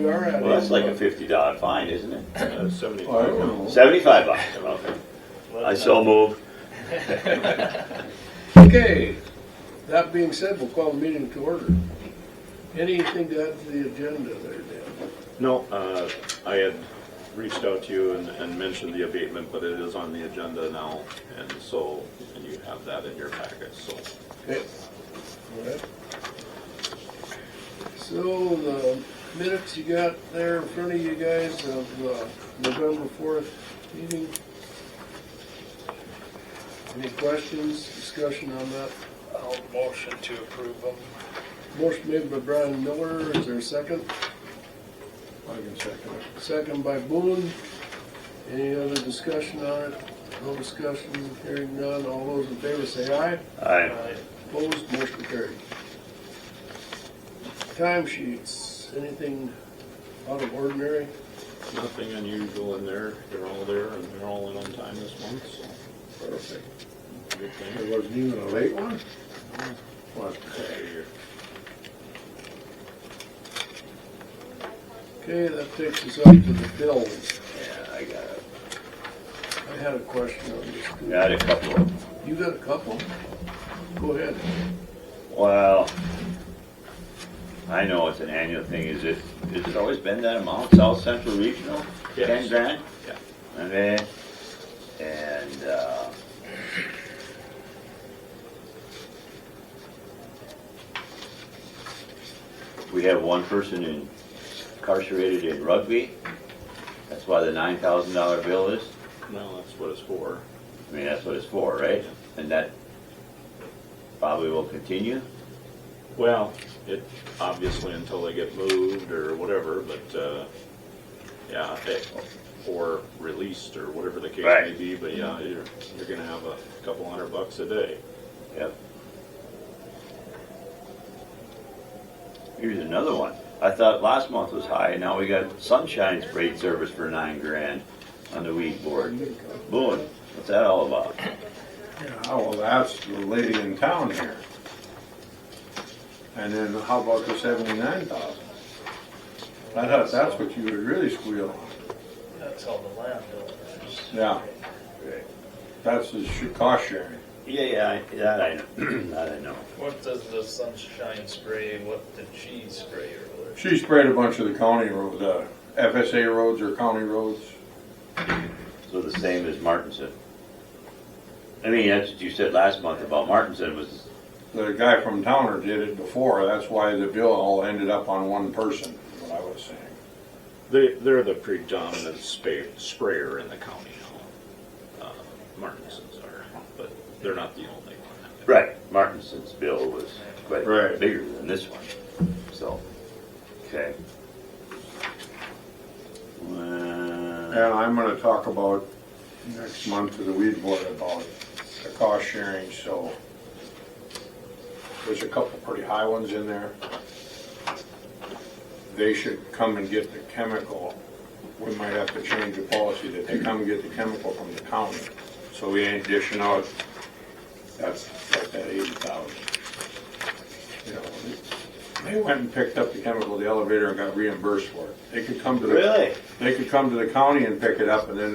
We are at Well, that's like a $50 fine, isn't it? 75. 75 bucks. Okay. I so move. Okay, that being said, we'll call the meeting to order. Anything to add to the agenda there, Dan? No, I had reached out to you and mentioned the abatement, but it is on the agenda now, and you have that in your packet, so. Okay. All right. So the minutes you got there in front of you guys of November 4th meeting. Any questions, discussion on that? I'll motion to approve them. Motion made by Brian Miller. Is there a second? I can second it. Second by Boone. Any other discussion on it? No discussion, hearing none. All those in favor say aye. Aye. Opposed, motion carried. Timesheets, anything out of ordinary? Nothing unusual in there. They're all there, and they're all in on time this month, so. Perfect. Good thing. There wasn't even a late one? What? Okay, that takes us up to the bills. Yeah, I got it. I had a question on this. too. Got a couple. You got a couple? Go ahead. Well, I know it's an annual thing. Has it always been that amount? South Central Regional? Yes. 10 grand? Yeah. Okay. And we have one person incarcerated in Rugby. That's why the $9,000 bill is. Well, that's what it's for. I mean, that's what it's for, right? And that probably will continue. Well, it obviously until they get moved or whatever, but yeah, or released or whatever the case Right. may be. But yeah, you're going to have a couple $100 a day. Yep. Here's another one. I thought last month was high, and now we got sunshine sprayed service for $9 grand on the weed board. Boone, what's that all about? Yeah, well, that's the lady in town here. And then how about the 79,000? I thought that's what you would really squeal on. That's all the landowners. Yeah, that's the cost sharing. Yeah, that I know. That I know. What does the sunshine spray, what did she spray or whatever? She sprayed a bunch of the county roads, FSA roads or county roads. So the same as Martinson. I mean, that's what you said last month about Martinson was. The guy from Towner did it before, that's why the bill all ended up on one person, is what I was saying. They're the predominant sprayer in the county now. Martinsons are, but they're not the only one. Right. Martinson's bill was quite Right. bigger than this one. So, okay. And I'm gonna talk about next month to the weed board about the cost sharing, so there's a couple pretty high ones in there. They should come and get the chemical. We might have to change the policy that they come and get the chemical from the county. So we ain't dishing out, that's like that 80,000. You know, they went and picked up the chemical at the elevator and got reimbursed for it. They could come to the Really? They could come to the county and pick it up, and then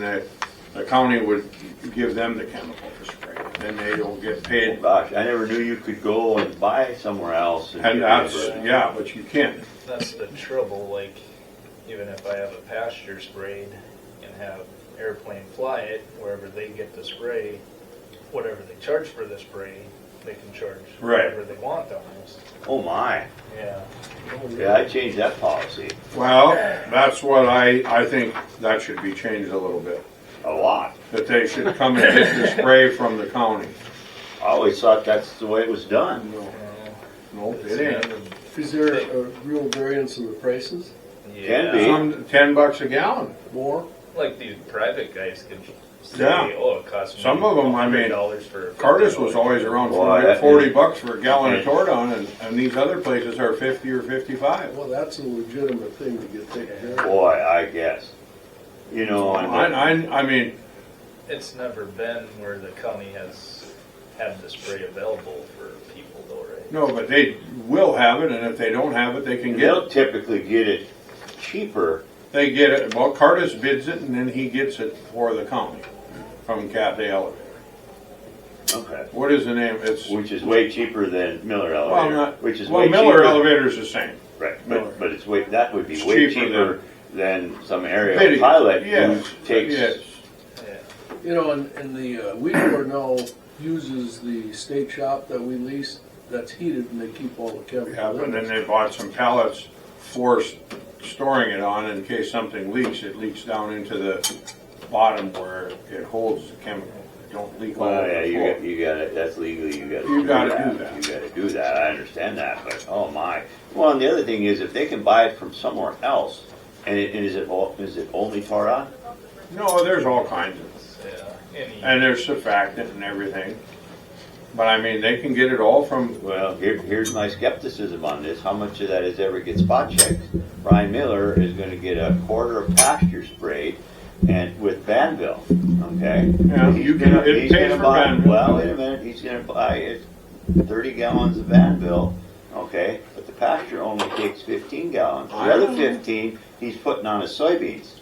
the county would give them the chemical to spray. Then they don't get Oh, paid. gosh, I never knew you could go and buy somewhere else. And get that's, reimbursed. yeah, but you can't. That's the trouble, like, even if I have a pasture sprayed and have airplane fly it, wherever they get the spray, whatever they charge for the spray, they can charge Right. whatever they want on us. Oh my. Yeah. Yeah, I changed that policy Well, that's what I think that should be changed a little bit. a lot. That they should come and get the spray from the county. I always thought that's the way it was done. No, It's it ain't. never- Is there a real variance in the prices? Can be. Some $10 a gallon. More? Like these private guys could say, Yeah. oh, it costs me Some of 'em, I mean, $100 for a Curtis was always around Boy, for that $40 for a gallon of Tordon, and these other places are 50 or 55. Well, that's a legitimate thing to get taken care of. Boy, I guess. You know, and I mean, It's never been where the county has had the spray available for people though, right? no, but they will have it, and if they don't have it, they can get they'll it. typically get it cheaper. They get it, well, Curtis bids it, and then he gets it for the county from Cathay Elevator. Okay. What is the name? It's, Which is way cheaper than Miller well, Elevator. not, Which is well, way Miller cheaper. Elevator's the same. Right, Miller. but it's way, that would be It's way cheaper cheaper than some aerial Bidding. pilot Yes, who takes. yes. You know, and the weed board now uses the state shop that we lease, that's heated, and they keep all the chemicals. Yeah, but in then it. they bought some pallets for storing it on in case something leaks. It leaks down into the bottom where it holds the chemical. It don't leak all Well, over yeah, the you floor. got, you got it, that's legally, you gotta You do gotta that. do that. You gotta do that, I understand that, but, oh my. Well, and the other thing is, if they can buy it from somewhere else, and is it only Torah? No, there's all kinds of, Yeah. and there's surfactant and everything. But I mean, they can get it all from, Well, here's my skepticism on this. How much of that is ever get spot checked? Brian Miller is gonna get a quarter of pasture sprayed and with Banville, okay? Yeah, He's you can- gonna- it he's pays gonna for buy- Banville. Well, wait a minute, he's gonna buy 30 gallons of Banville, okay? But the pasture only takes 15 gallons. The I other know. 15, he's putting on his soybeans.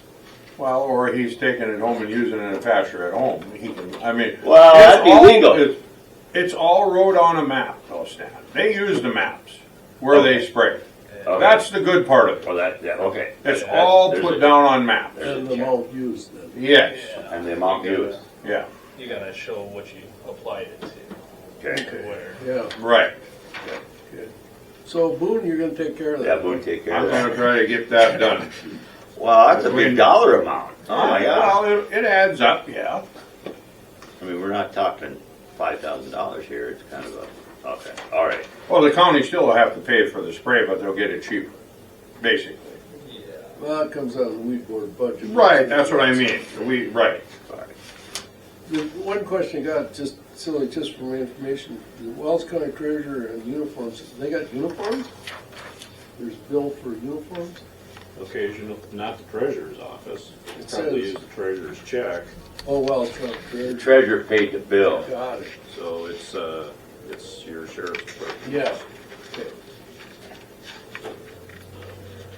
well, or he's taking it home and using it in a pasture at home. He can, I mean. Well, it's that'd be all- legal. It's all wrote on a map, though, Stan. They use the maps where Okay. they spray. Okay. That's the good part of it. Oh, yeah, okay. It's That's- all there's put a- down on maps. And the amount used then. Yes, And the amount used, yeah, You gotta show what you applied it to, okay. where. Yeah, right. so Boone, you're gonna take care of that? Yeah, we'll take care I'm of gonna that. try to get that done. Well, that's a big dollar amount. Oh my God. Well, it adds up, yeah. I mean, we're not talking $5,000 here, it's kind of a, okay, all right. Well, the county still will have to pay for the spray, but they'll get it cheaper, basically. Well, it comes out of the weed board budget. Right, that's what I mean. Right. The one question I got, just silly, just for my information, the Wells County Treasurer and uniforms, they got uniforms? There's bill for uniforms? Occasional, not the treasurer's office. It Probably says- use the treasurer's check. Oh, Wells County The Treasurer. treasurer paid the bill. Got it, So it's your sheriff's department. yeah. Okay.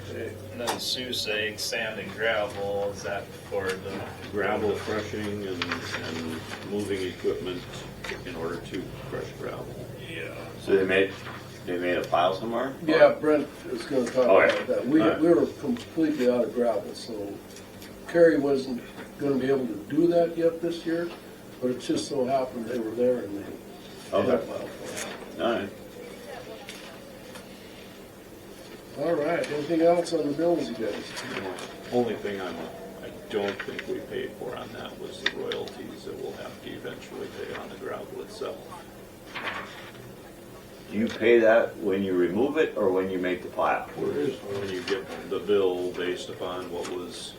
Okay. And then Sue saying sand and gravel, is that for the? Gravel crushing and moving equipment in order to crush gravel. Yeah. So they made a file somewhere? Yeah, Brent is gonna talk All right. about that. We All right. were completely out of gravel, so Kerry wasn't gonna be able to do that yet this year, but it just so happened they were there and they had a Okay, file for it. all right. All right, anything else on the bills, you guys? Only thing I don't think we paid for on that was the royalties that we'll have to eventually pay on the gravel itself. Do you pay that when you remove it or when you make the pile? When you get the bill based upon what was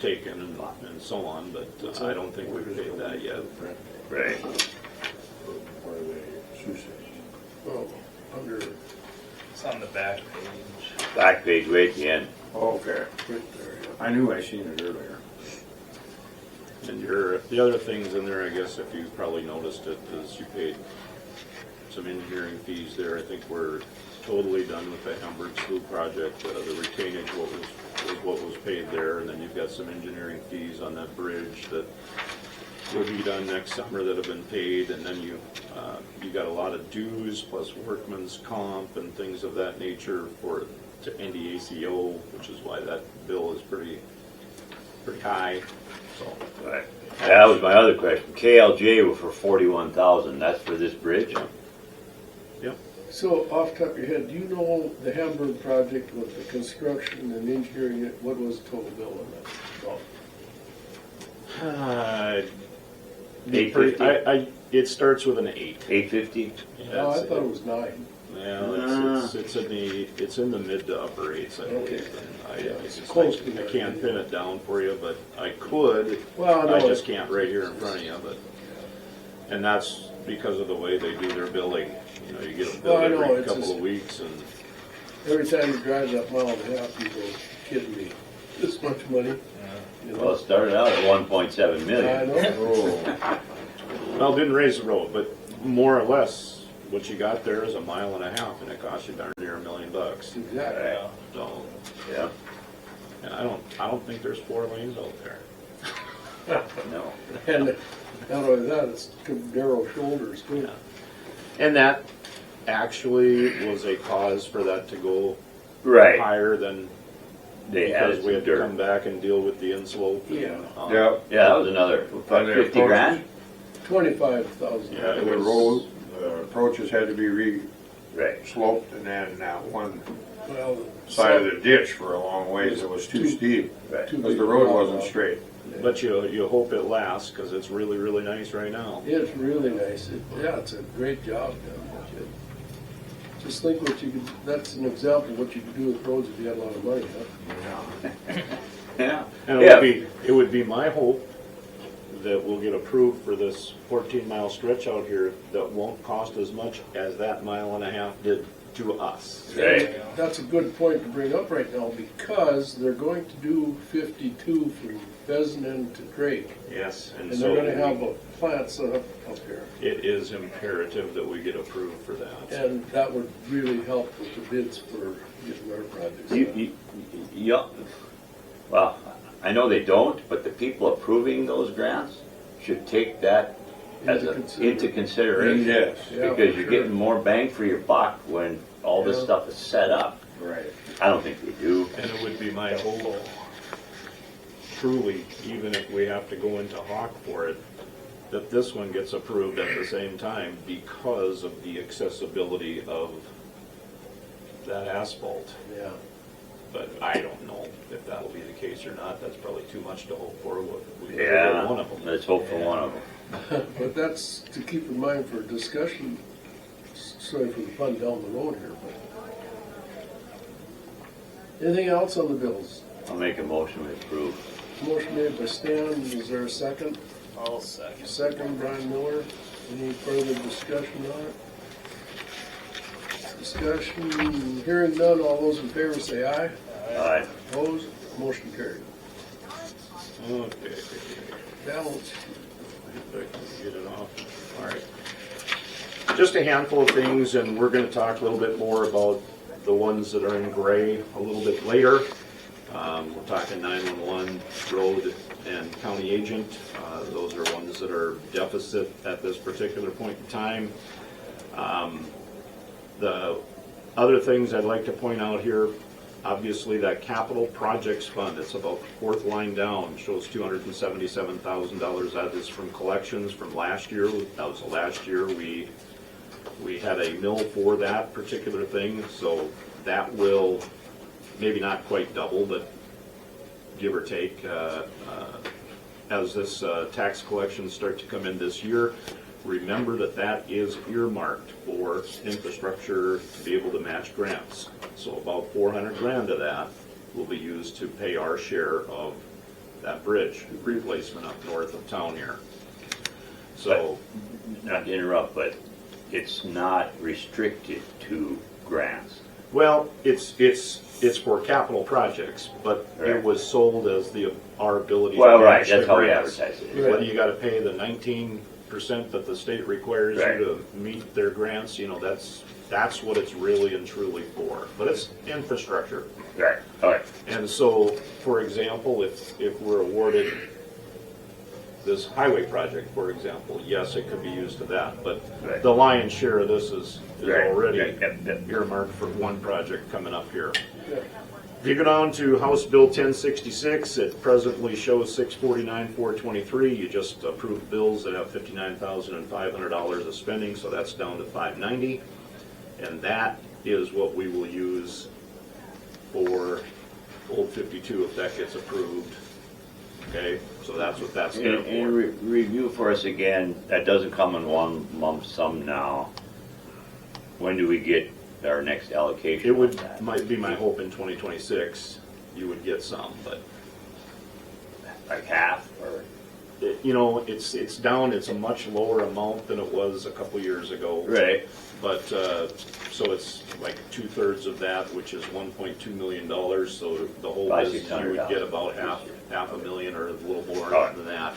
taken and so on, but I don't think we've paid that yet. Right. Oh, under, It's on the back page. Back page, way at the end. Okay. right there, yeah. I knew I seen it earlier. And the other things in there, I guess, if you probably noticed it, is you paid some engineering fees there. I think we're totally done with the Hamburg Slough project. The retainage, was what was paid there, and then you've got some engineering fees on that bridge that will be done next summer that have been paid, and then you got a lot of dues plus workman's comp and things of that nature to NDACO, which is why that bill is pretty high. So, Right. That was my other question. KLJ were for 41,000. That's for this bridge? So, off the top of your head, do you know the Hamburg project with the construction and engineering, what was the total bill on that? $850? It starts with an 8. 850? Oh, I thought it was 9. Well, it's in the mid to upper 8s, I believe. Okay. And Close to I that. can't pin it down for you, but I could. Well, no, I just can't right here in front of you, and that's because of the way they do their billing. You know, you get a bill Well, I know, every it's couple just- of weeks, and Every time you drive that mile and a half, you go, kidding me, this much money? You know? Well, it started out at 1.7 I million. know. well, didn't raise the road, but more or less, what you got there is a mile and a half, and it cost you darn near $1 million. Exactly. Right. So, Yeah. And I don't think there's 4 lanes out there. No. And not only that, it's narrow shoulders too. Yeah. And that actually was a cause for that to go Right. higher than, They because added we some had to come dirt. back and deal with the inslope. Yeah. Yeah. Yeah, that was another, And the 50 grand? 25,000. Yeah, it The was- road, the approaches had to be Right. re-sloped, and then that one Well, side of the ditch for a long ways, it was too steep, Right. because the road wasn't straight. But you hope it lasts, because it's really, really nice right now. It's really nice. Yeah, it's a great job done. Just think what you could, that's an example of what you could do with roads if you had a lot of money, huh? Yeah. And Yeah. it would be my hope that we'll get approved for this 14-mile stretch out here that won't cost as much as that 1.5 miles did to us. Right. That's a good point to bring up right now, because they're going to do 52 from Fessenden to Drake. Yes, and And so they're gonna have a plant set up here. it is imperative that we get approved for that. And that would really help with the bids for getting our projects. You, well, I know they don't, but the people approving those grants should take that as into consideration. Yes. Yeah, Because for you're sure. getting more bang for your buck when all this Yeah. stuff is set up. Right. I don't think we do. And it would be my hope, truly, even if we have to go into Hawk for it, that this one gets approved at the same time because of the accessibility of that asphalt. Yeah. But I don't know if that'll be the case or not. That's probably too much to hope for. We better Yeah, get one of them. let's hope for one of them. But that's to keep in mind for discussion, sorry for the pun down the road here, but. Anything else on the bills? I'll make a motion to approve. Motion made by Stan, is there a second? I'll second. Second, Brian Miller. Any further discussion on it? Discussion, hearing none, all those in favor say aye. Aye. Opposed, motion carried. Okay. Balance. If I can get it off. All right. Just a handful of things, and we're going to talk a little bit more about the ones that are in gray a little bit later. We're talking 911, road, and county agent. Those are ones that are deficit at this particular point in time. The other things I'd like to point out here, obviously that capital projects fund, it's about the fourth line down, shows $277,000. That is from collections from last year. That was the last year we had a mill for that particular thing, so that will maybe not quite double, but give or take, as this tax collections start to come in this year. Remember that that is earmarked for infrastructure to be able to match grants. So about 400 grand of that will be used to pay our share of that bridge replacement up north of town here. So, Not to interrupt, but it's not restricted to grants. well, it's for capital projects, but Right. it was sold as our ability to Well, right, match that's the how we grants. advertise it. Right. Whether you gotta pay the 19% that the state requires Right. you to meet their grants, that's what it's really and truly for. But it's infrastructure. Right, all right. And so, for example, if we're awarded this highway project, for example, yes, it could be used to that, but Right. the lion's share of this is Right. already Yep. earmarked for one project coming up here. Yeah. If you go down to House Bill 1066, it presently shows $649,423. You just approved bills that have $59,500 of spending, so that's down to $590. And that is what we will use for Old 52 if that gets approved. Okay, so that's what that's there And for. review for us again, that doesn't come in one lump sum now. When do we get our next allocation? It on would, that? might be my hope in 2026, you would get some, but Like half, or? it's down, it's a much lower amount than it was a couple years ago. Right. But, so it's like 2/3 of that, which is $1.2 million, so the whole By is you would $600,000. get about half a million or a little more Alright. than that,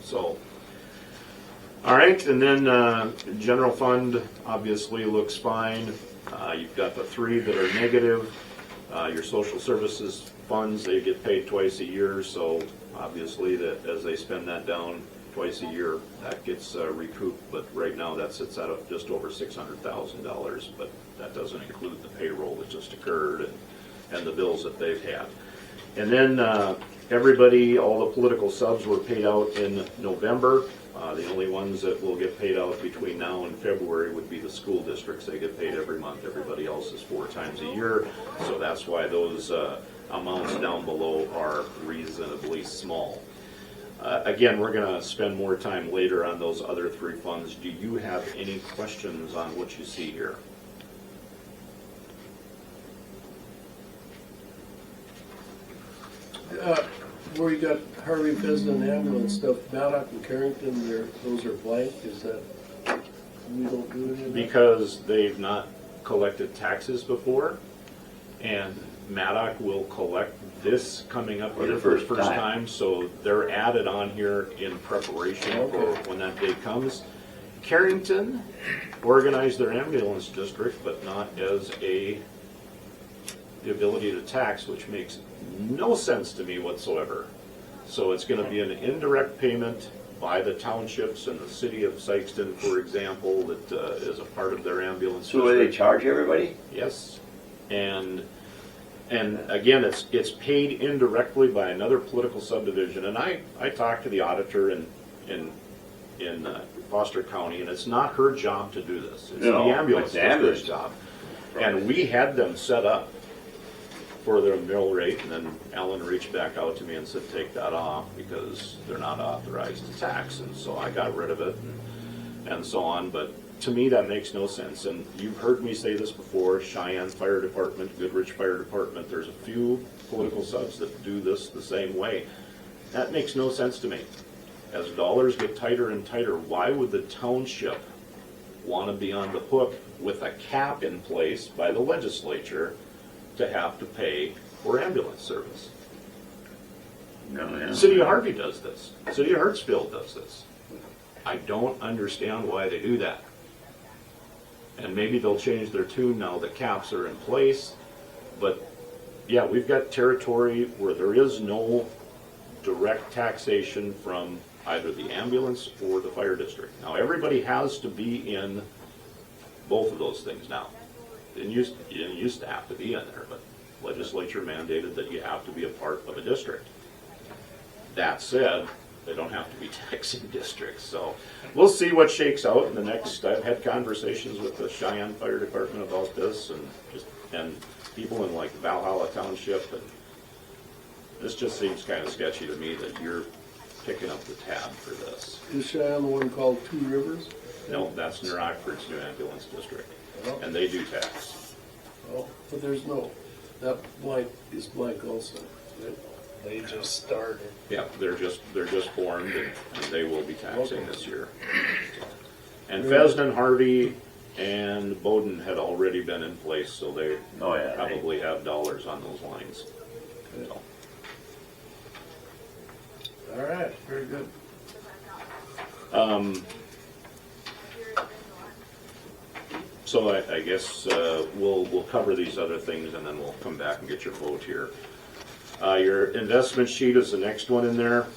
so. All right, and then, general fund obviously looks fine. You've got the three that are negative. Your social services funds, they get paid twice a year, so obviously that as they spend that down twice a year, that gets recouped, but right now that sits at just over $600,000, but that doesn't include the payroll that just occurred and the bills that they've had. And then everybody, all the political subs were paid out in November. The only ones that will get paid out between now and February would be the school districts. They get paid every month. Everybody else is 4 times a year. So that's why those amounts down below are reasonably small. Again, we're going to spend more time later on those other 3 funds. Do you have any questions on what you see here? Where you got Harvey, Fessenden, ambulance stuff, Maddock and Carrington, those are blank, is that, we don't do any of that? Because they've not collected taxes before, and Maddock will collect this coming up For the here for the first first time. time, so they're added on here in preparation for Okay. when that day comes. Carrington organized their ambulance district, but not as the ability to tax, which makes no sense to me whatsoever. So it's going to be an indirect payment by the townships and the city of Sykeston, for example, that is a part of their ambulance So will they district. charge everybody? Yes, and again, it's paid indirectly by another political subdivision. And I talked to the auditor in Foster County, and it's not her job to do this. It's No, the ambulance it's the ambulance district's job. And we had them set up for their mill rate, and then Ellen reached back out to me and said, take that off because they're not authorized to tax. And so I got rid of it and so on. But to me, that makes no sense. And you've heard me say this before, Cheyenne Fire Department, Goodrich Fire Department, there's a few political subs that do this the same way. That makes no sense to me. As dollars get tighter and tighter, why would the township want to be on the hook with a cap in place by the legislature to have to pay for ambulance service? No, yeah. The City of Harvey does this. The City of Hurtsville does this. I don't understand why they do that. And maybe they'll change their tune now that caps are in place. But yeah, we've got territory where there is no direct taxation from either the ambulance or the fire district. Now, everybody has to be in both of those things now. You didn't used to have to be in there, but legislature mandated that you have to be a part of a district. That said, they don't have to be taxing districts. So we'll see what shakes out in the next. I've had conversations with the Cheyenne Fire Department about this, and people in like Valhalla Township, and this just seems kind of sketchy to me that you're picking up the tab for this. Is Cheyenne the one called Two Rivers? No, that's New Rockford's new ambulance district, Oh, and they do tax. oh, but there's no, that blank is blank also, right? They just started. Yeah, they're just formed, and they will be taxing this year. And Fessenden, Harvey, and Bowden had already been in place, so they Oh, yeah. probably have dollars on those lines. So, All right, very good. So I guess we'll cover these other things, and then we'll come back and get your vote here. Your investment sheet is the next one in there.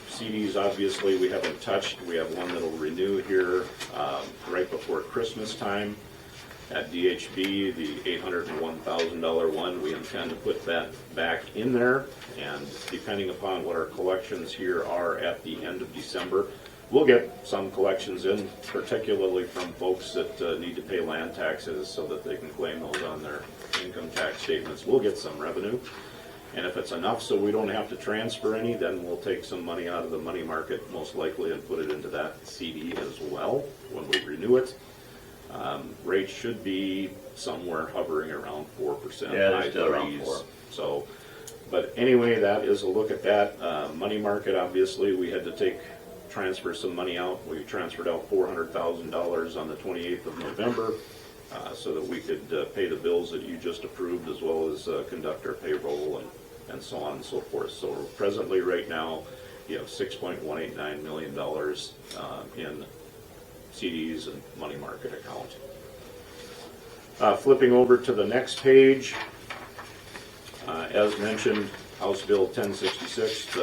CDs, obviously, we haven't touched. We have one that'll renew here right before Christmas time. At DHB, the $801,000 one, we intend to put that back in there. And depending upon what our collections here are at the end of December, we'll get some collections in, particularly from folks that need to pay land taxes so that they can claim those on their income tax statements. We'll get some revenue. And if it's enough so we don't have to transfer any, then we'll take some money out of the money market, most likely, and put it into that CD as well when we renew it. Rates should be somewhere hovering around 4%. Yeah, they're high still around threes. 4. So, but anyway, that is a look at that. Money market, obviously, we had to transfer some money out. We transferred out $400,000 on the 28th of November so that we could pay the bills that you just approved, as well as conduct our payroll and so on and so forth. So presently, right now, you have $6.189 million in CDs and money market account. Flipping over to the next page, as mentioned, House Bill 1066,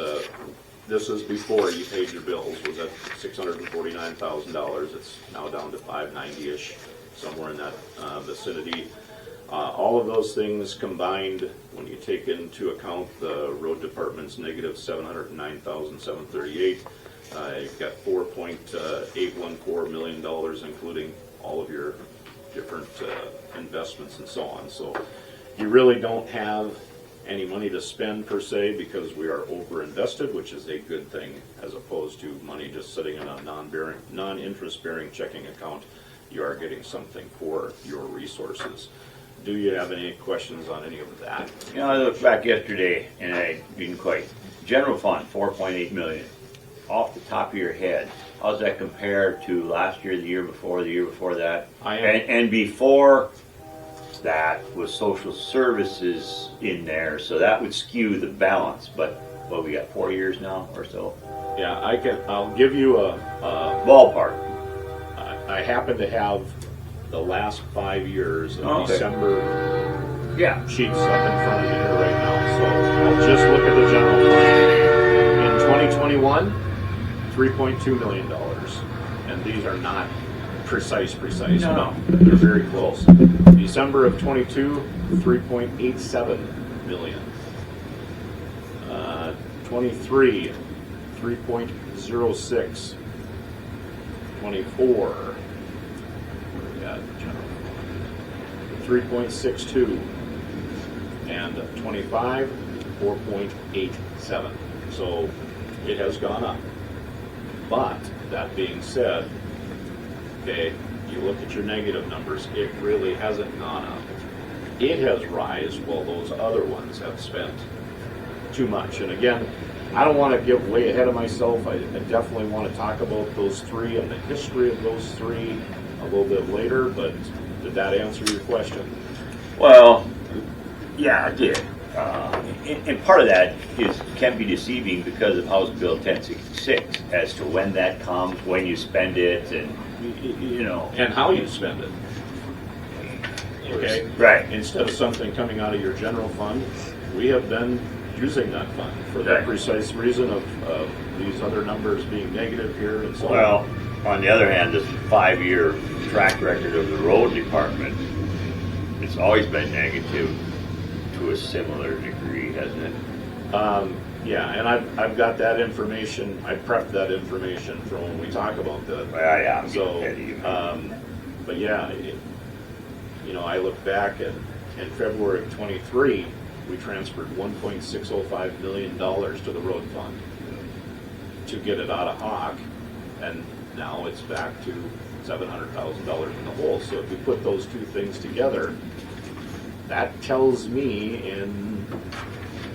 this is before you paid your bills, was at $649,000. It's now down to 590-ish, somewhere in that vicinity. All of those things combined, when you take into account the road department's negative $709,738, you've got $4.814 million, including all of your different investments and so on. So you really don't have any money to spend per se, because we are over-invested, which is a good thing, as opposed to money just sitting in a non-interest bearing checking account. You are getting something for your resources. Do you have any questions on any of that? You know, I looked back yesterday and I didn't quite. General fund, 4.8 million. Off the top of your head, how does that compare to last year, the year before that? And before that was social services in there, so that would skew the balance. But what, we got 4 years now or so? Yeah, I'll give you a Ballpark. I happen to have the last 5 years of Okay. December Yeah. sheets up in front of me here right now. So I'll just look at the general fund. In 2021, $3.2 million. And these are not precise, No. but they're very close. December of 22, $3.87 million. 23, 3.06. 24, where we got general fund? 3.62, and 25, 4.87. So it has gone up. But that being said, okay, you look at your negative numbers, it really hasn't gone up. It has risen while those other ones have spent too much. And again, I don't want to get way ahead of myself. I definitely want to talk about those three and the history of those three a little bit later, but did that answer your question? Well, yeah, it did. And part of that can be deceiving because of House Bill 1066 as to when that comes, when you spend it, and you know. And how you spend it. Okay? Right. Instead of something coming out of your general fund, we have been using that fund for the Right. precise reason of these other numbers being negative here and so on. Well, on the other hand, this 5-year track record of the road department, it's always been negative to a similar degree, hasn't it? Yeah, and I've got that information. I prepped that information from when we talk about that. Well, yeah, I'm So, getting ahead of you. but yeah, I look back at in February of 23, we transferred $1.605 million to the road fund to get it out of Hawk, and now it's back to $700,000 in the hole. So if you put those two things together, that tells me in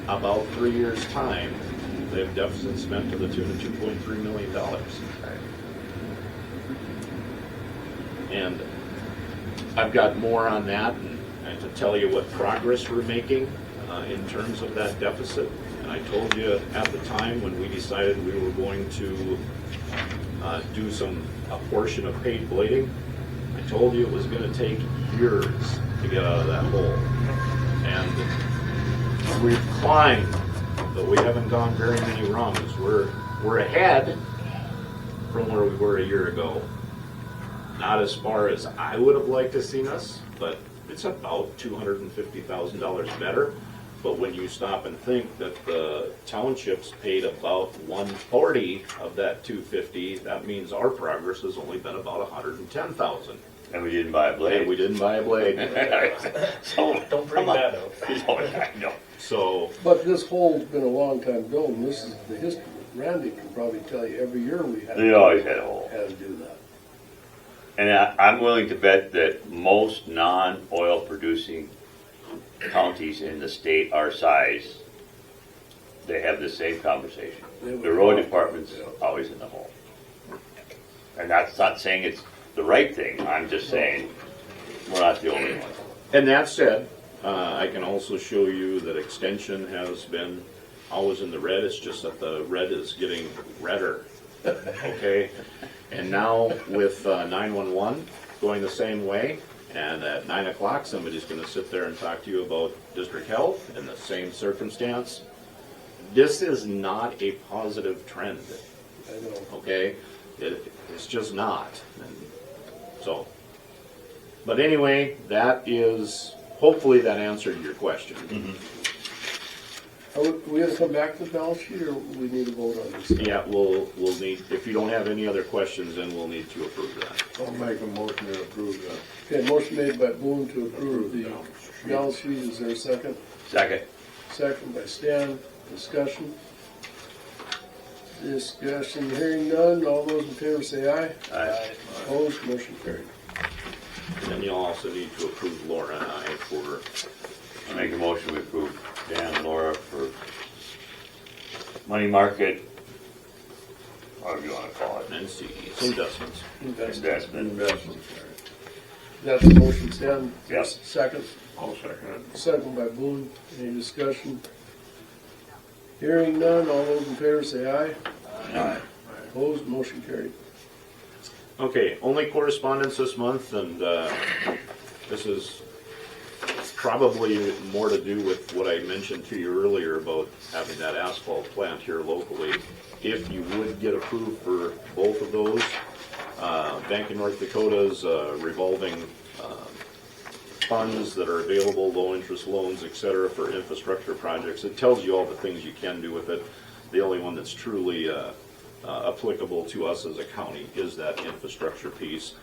about 3 years' time, they have deficit spent to the tune of $2.3 million. And I've got more on that, and to tell you what progress we're making in terms of that deficit. And I told you at the time when we decided we were going to do a portion of paid blading, I told you it was going to take years to get out of that hole. And we've climbed, but we haven't gone very many rungs. We're ahead from where we were a year ago. Not as far as I would have liked to seen us, but it's about $250,000 better. But when you stop and think that the townships paid about 140 of that 250, that means our progress has only been about 110,000. And we didn't buy a blade. And we didn't buy a blade. So, Don't bring that up. I know. So, But this hole's been a long time building, this is the history. Randy can probably tell you every year we They always had a hole. had to do that. And I'm willing to bet that most non-oil producing counties in the state our size, they have the same conversation. The road department's always in the hole. And that's not saying it's the right thing, I'm just saying we're not the only ones. and that said, I can also show you that extension has been always in the red. It's just that the red is getting redder. Okay? And now with 911 going the same way, And at 9 o'clock, somebody's going to sit there and talk to you about district health in the same circumstance. This is not a positive trend, I know. okay? It's just not. And so, but anyway, that is, hopefully that answered your question. Are we gonna come back to the balance sheet, or we need to vote on this? Yeah, we'll need, if you don't have any other questions, then we'll need to approve that. I'll make a motion to approve that. Okay, motion made by Boone to approve the balance sheet. Is there a second? Second. Second by Stan. Discussion. Discussion, hearing none. All those in favor say aye. Aye. Opposed, motion carried. And then you'll also need to approve Laura and I for, I make a motion to approve Dan and Laura for money market, whatever you wanna call it, NC's investments. investment. That's the motion, Stan. Yes. Second. I'll second it. Second by Boone. Any discussion? Hearing none. All those in favor say aye. Aye. Opposed, motion carried. Okay, only correspondence this month, and this is probably more to do with what I mentioned to you earlier about having that asphalt plant here locally. If you would get approved for both of those, Bank of North Dakota's revolving funds that are available, low interest loans, et cetera, for infrastructure projects. It tells you all the things you can do with it. The only one that's truly applicable to us as a county is that infrastructure piece.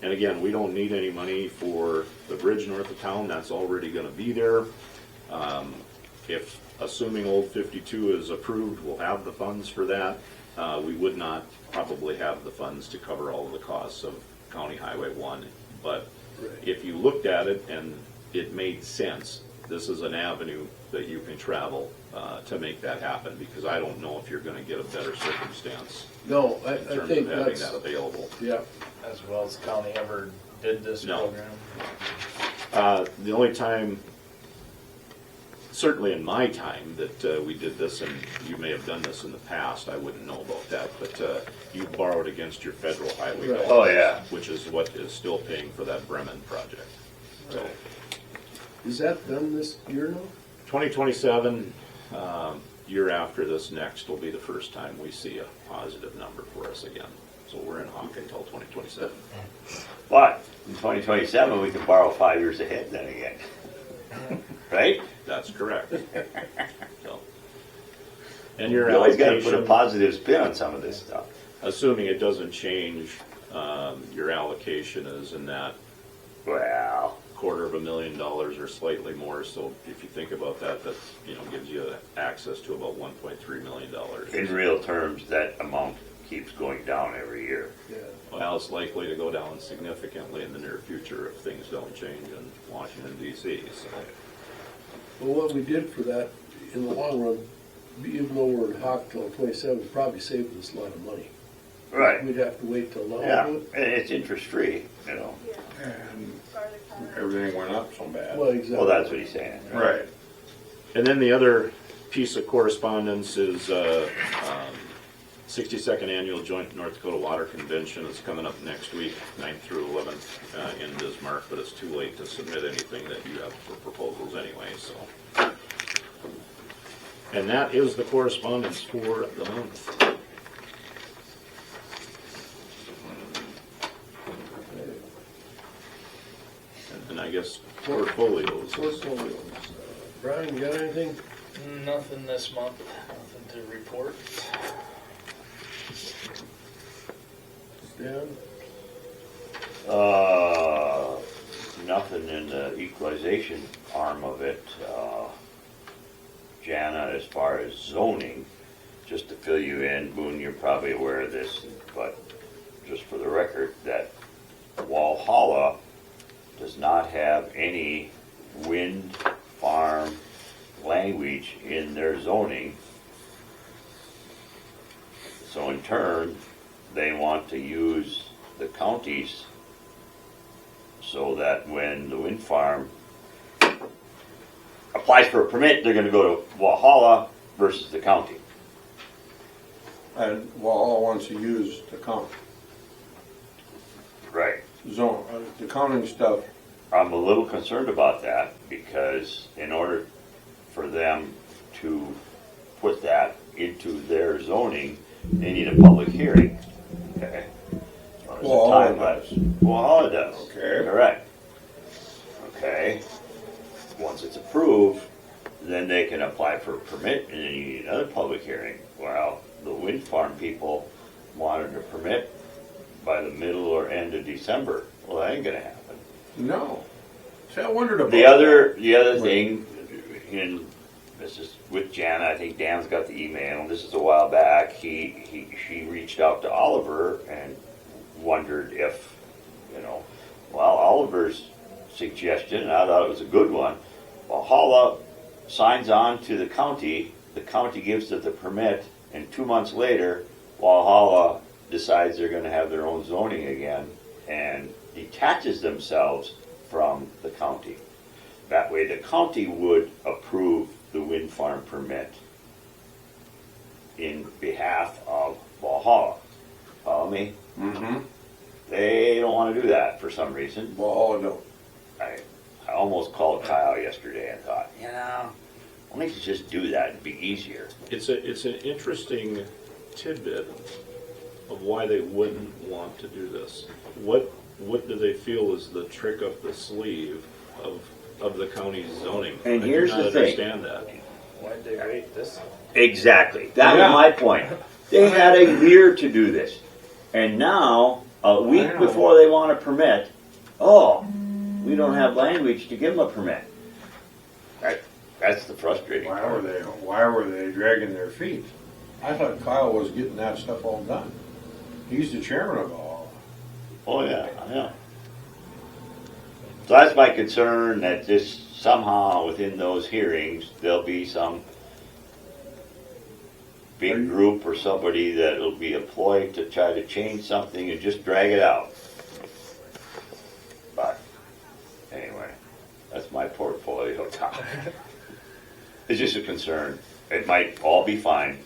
And again, we don't need any money for the bridge north of town. That's already going to be there. If, assuming Old 52 is approved, we'll have the funds for that. We would not probably have the funds to cover all of the costs of County Highway 1. But if you looked at it and it made sense, this is an avenue that you can travel to make that happen, because I don't know if you're going to get a better circumstance No, I in terms think of having that's, that available. yeah. As well as the county ever did this No. program. The only time, certainly in my time, that we did this, and you may have done this in the past, I wouldn't know about that, but you borrowed against your federal highway Right. bonds, Oh, yeah. which is what is still paying for that Bremen project. So, Is that done this year now? 2027, year after this next, will be the first time we see a positive number for us again. So we're in hock until 2027. But in 2027, we can borrow 5 years ahead then again. Right? That's correct. So, and your You always gotta put a allocation, positive spin on some of this stuff. assuming it doesn't change, your allocation is in that Well, $250,000 or slightly more. So if you think about that, that gives you access to about $1.3 million. in real terms, that amount keeps going down every year. Yeah. Well, it's likely to go down significantly in the near future if things don't change in Washington D.C. So. Well, what we did for that, in the long run, even though we're in hock till 27, probably saved us a lot of money. Right. We'd have to wait till now. Yeah, to do and it's interest free, you know. And everything went up so it. bad. Well, exactly. Well, that's what he's saying. Right. And then the other piece of correspondence is 62nd Annual Joint North Dakota Water Convention is coming up next week, 9th through 11th in Bismarck, but it's too late to submit anything that you have for proposals anyway, so. And that is the correspondence for the month. And I guess portfolios. Portfolios. Brian, you got anything? Nothing this month, nothing to report. Stan? Nothing in the equalization arm of it. Jana, as far as zoning, just to fill you in, Boone, you're probably aware of this, but just for the record, that Valhalla does not have any wind farm language in their zoning. So in turn, they want to use the counties so that when the wind farm applies for a permit, they're going to go to Valhalla versus the county. And Valhalla wants to use the county Right. zone. The counting stuff I'm a little concerned about that because in order for them to put that into their zoning, they need a public hearing. Okay. There's a Well, time lapse. Well, all it does. Okay. Correct. Okay. Once it's approved, then they can apply for a permit and then you need another public hearing. Well, the wind farm people wanted a permit by the middle or end of December. Well, that ain't gonna happen. No. See, I wondered about The other thing, and this is with Jan, I think Dan's got the email, this is a while back, she reached out to Oliver and wondered if, well, Oliver's suggestion, and I thought it was a good one, Valhalla signs on to the county gives it the permit, and 2 months later, Valhalla decides they're gonna have their own zoning again, and detaches themselves from the county. That way the county would approve the wind farm permit in behalf of Valhalla. Follow me? Mm-hmm. They don't want to do that for some reason. Well, no. I almost called Kyle yesterday and thought, why don't you just do that? It'd be easier. It's an interesting tidbit of why they wouldn't want to do this. What do they feel is the trick up the sleeve of the county's zoning? And here's the thing. I do not understand that. Why'd they wait this long? Exactly. That Yeah. was my point. They had a year to do this. And now, a week I know. before they want a permit, we don't have language to give them a permit. That's the frustrating Why part. were they dragging their feet? I thought Kyle was getting that stuff all done. He's the chairman of all. Oh, yeah, I know. So that's my concern, that this somehow within those hearings, there'll be some big group or somebody that'll be employed to try to change something and just drag it out. But anyway, that's my portfolio topic. It's just a concern. It might all be fine.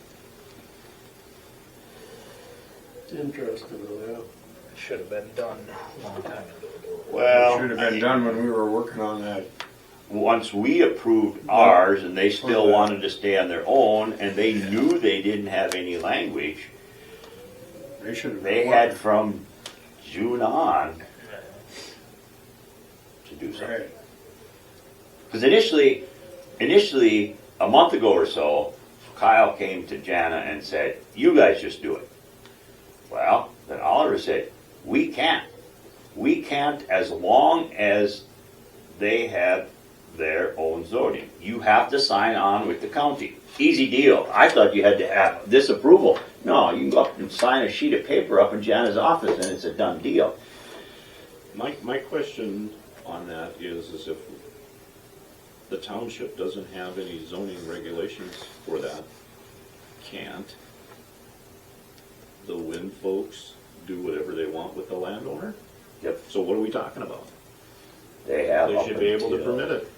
It's interesting though, yeah. Should have been done a long time ago. Well, Should have been done when we were working on that. once we approved ours and they still wanted to stay on their own and they knew they didn't have any language, They should have. they had from June on to do something. Right. Because initially, a month ago or so, Kyle came to Jana and said, you guys just do it. Well, then Oliver said, we can't. We can't as long as they have their own zoning. You have to sign on with the county. Easy deal. I thought you had to have this approval. No, you can go up and sign a sheet of paper up in Jana's office and it's a done deal. My question on that is if the township doesn't have any zoning regulations for that, can't the wind folks do whatever they want with the landowner? Yep. So what are we talking about? They have. They up should be able to until- permit it.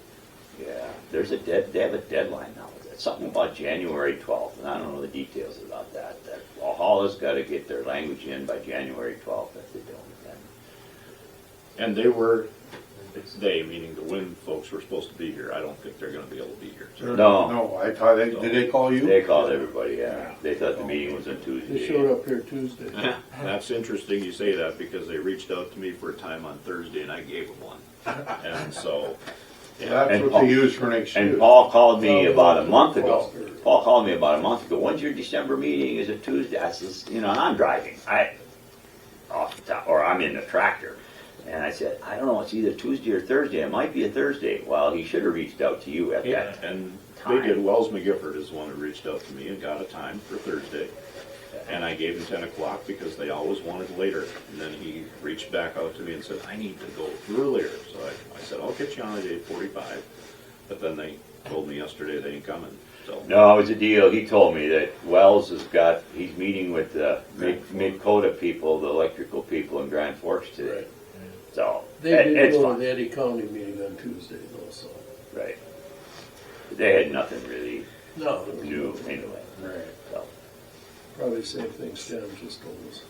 Yeah, they have a deadline now. It's something about January 12th, and I don't know the details about that. That Valhalla's got to get their language in by January 12th if they don't. Then And they were, it's they, meaning the wind folks were supposed to be here. I don't think they're gonna be able to be here. No. No, I thought, did they call you? they called everybody. Yeah, they thought the meeting was on Tuesday. They showed up here Tuesday. That's interesting you say that because they reached out to me for a time on Thursday and I gave them one. And so, That's And what Paul- they use for an excuse. And Paul called me Well, about a month ago. Foster. Paul called me about a month ago. When's your December meeting? Is it Tuesday? I says, and I'm driving. Off the top, or I'm in the tractor. And I said, I don't know, it's either Tuesday or Thursday. It might be a Thursday. Well, he should have reached out to you at yeah, that. and time. they did. Wells McGifford is the one who reached out to me and got a time for Thursday. And I gave him 10 o'clock because they always wanted later. And then he reached back out to me and said, I need to go earlier. So I said, I'll get you on at 8:45. But then they told me yesterday they ain't coming. So No, it was a deal. He told me that Wells he's meeting with the Mid-Dakota people, the electrical people in Grand Forks today. Right. So, They did it's go to fine. the Eddy County meeting on Tuesday though, so. Right. They had nothing really No, there was new no- anyway. Right. So, Probably the same thing Stan just told us.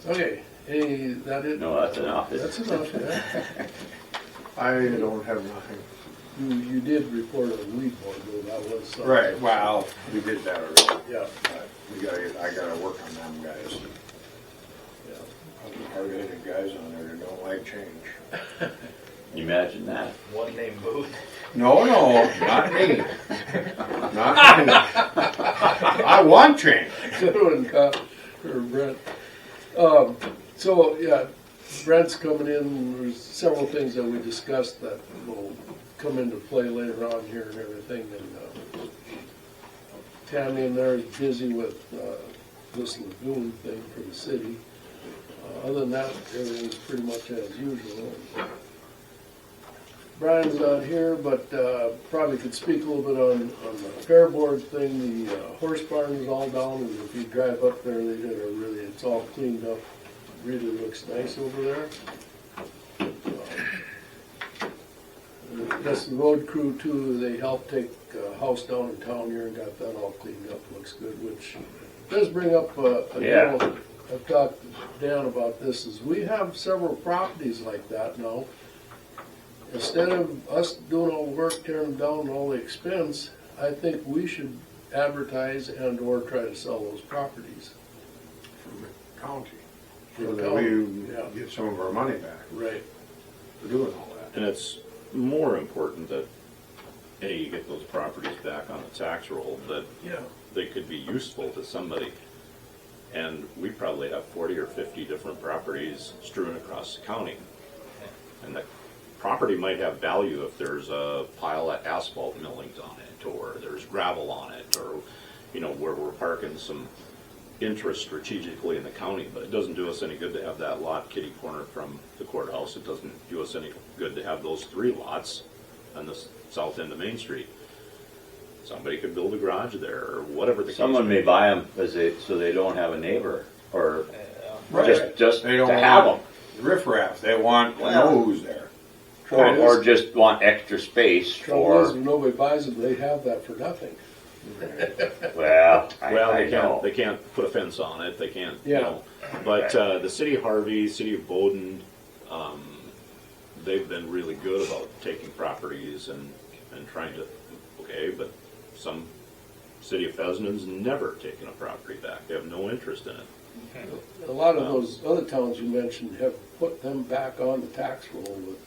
Okay, Hey, that it? No, that's enough. That's enough, yeah. I don't have nothing. You did report on weed board, though, that was something. Right, well, we did that already. Yeah, But I gotta work on them guys. yeah. Hard-headed guys on there that don't like change. Imagine that. One name Booth. No, not me. Not me. I want change. Doing for Brent. So, yeah, Brent's coming in, there's several things that we discussed that will come into play later on here and everything, and Tammy in there is busy with this lagoon thing for the city. Other than that, everything's pretty much as usual. Brian's not here, but probably could speak a little bit on the fair board thing. The horse barn is all down, and if you drive up there, they did a really, it's all cleaned up. Really looks nice over there. That's the road crew too. They helped take a house down in town here and got that all cleaned up. Looks good, which does bring up Yeah. I've talked to Dan about this, is we have several properties like that now. Instead of us doing all the work, tearing them down and all the expense, I think we should advertise and or try to sell those properties. From the county. For So the that county, we yeah. get some of our money back Right. for doing all that. And it's more important that, A, you get those properties back on the tax roll, that Yeah. they could be useful to somebody. And we probably have 40 or 50 different properties strewn across the county. And the property might have value if there's a pile of asphalt millings on it, or there's gravel on it, or, you know, where we're parking some interest strategically in the county. But it doesn't do us any good to have that lot kitty corner from the courthouse. It doesn't do us any good to have those 3 lots on the south end of Main Street. Somebody could build a garage there, or whatever the case Someone may be. buy them so they don't have a neighbor, or Right. just They don't to have them. want riffraff, they want to Well- know who's there. Or just want extra space Trouble is, for, if nobody buys them, they have that for nothing. well, Well, I they know. can't put a fence on it, they can't, you Yeah. know. But the city of Harvey, city of Bowden, they've been really good about taking properties and trying to, okay, but some city of Fresno's never taken a property back. They have no interest in it. A lot of those other towns you mentioned have put them back on the tax roll with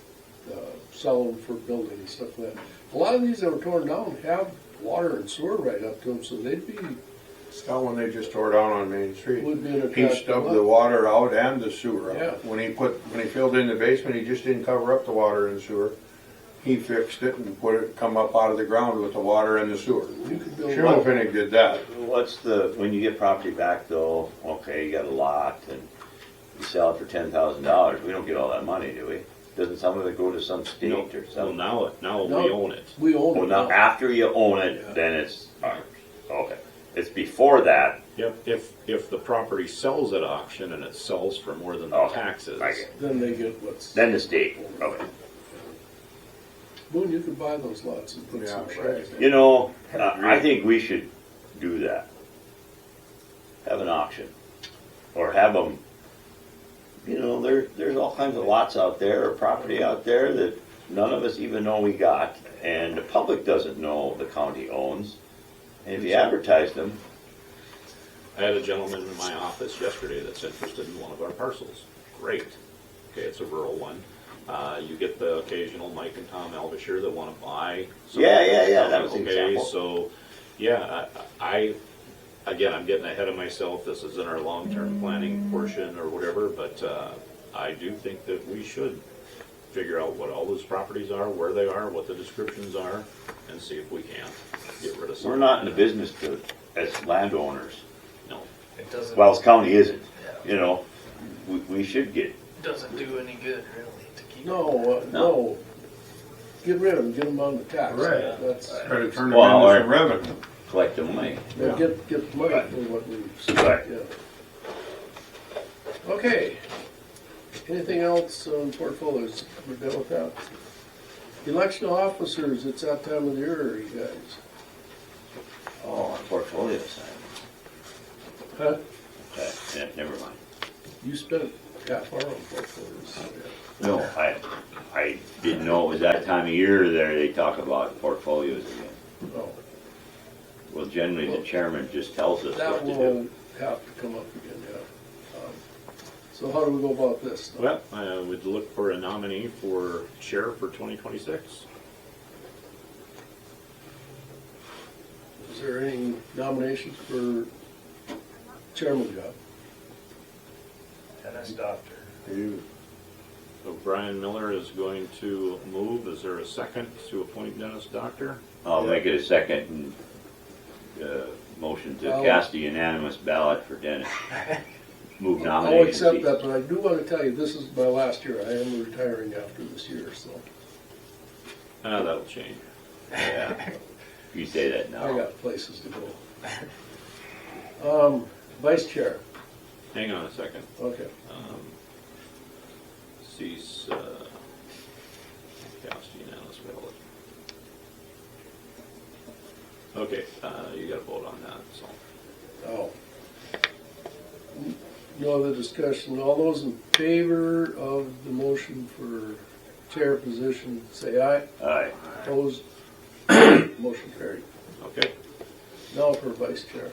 selling for building and stuff like that. A lot of these that were torn down have water and sewer right up to them, so they'd be, That one they just tore down on Main Street. would be an He attractive stubbed lot. the water out and the sewer Yeah. out. When he filled in the basement, he just didn't cover up the water and sewer. He fixed it and come up out of the ground with the water and the sewer. You could build Schimmelfinnig did that. What's when you get property back though, okay, you got a lot and you sell it for $10,000, we don't get all that money, do we? Doesn't some of it go to some state or Well, something? now No. we own it. We own Well, it now, now. after you own Yeah. it, then it's ours. Okay. It's before that, Yep, if the property sells at auction and it sells for more than the Okay, taxes, I get it. Then they get what's. Then the state, okay. Boone, you could buy those lots and put Yeah, some right. sheds in. You know, I think we should do that. Have an auction. Or have them, you know, there's all kinds of lots out there, or property out there that none of us even know we got, and the public doesn't know the county owns. And if you advertise them, I had a gentleman in my office yesterday that's interested in one of our parcels. Great. Okay, it's a rural one. You get the occasional Mike and Tom Alvisher that want to buy. Yeah, that was an Okay, example. so, yeah, again, I'm getting ahead of myself. This is in our long-term planning portion or whatever, but I do think that we should figure out what all those properties are, where they are, what the descriptions are, and see if we can get rid of some. we're not in the business as landowners. No. It doesn't, Wells County isn't, you know. We should get, doesn't do any good really to keep. No. Get rid of them, get them on the tax. Right. That's, Try to turn them Well, into some revenue. collect the money. yeah, get the money for what we've spent, Right. yeah. Okay. Anything else on portfolios? We're done with that. Election officers, it's that time of the year, you guys. Oh, our portfolio side. Huh? Okay, yeah, never mind. You spent half our own portfolios. Yeah. No, I didn't know it was that time of year there they talk about portfolios again. No, Well, generally the chairman just tells us that what to will do. have to come up again, yeah. So how do we go about this? Well, I would look for a nominee for chair for 2026. Is there any nominations for chairman job? Tennis doctor. So Brian Miller is going to move. Is there a second to appoint Dennis Doctor? I'll make it a second motion to I'll- cast a unanimous ballot for Dennis. Move I'll nomination. accept that, but I do want to tell you, this is my last year. I am retiring after this year, so That'll change. Yeah. You say that I now. got places to go. Vice chair, Hang on a second. okay. Cease cast unanimous ballot. Okay, you got to vote on that. So Oh. No other discussion. All those in favor of the motion for chair position, say aye. Aye. Opposed? Motion carried. okay. Now for vice chair.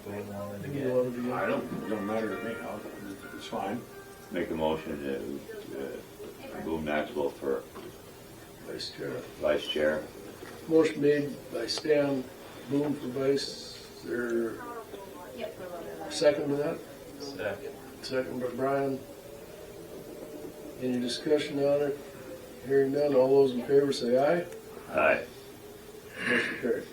Do we want it You again? want to do I that? don't matter to me, it's fine. Make a motion to move Maxwell for Vice chair. vice chair. Motion made by Stan Boone for vice. Is there a second to that? Second. Second by Brian. Any discussion on it? Hearing none, all those in favor say aye. Aye. Motion carried.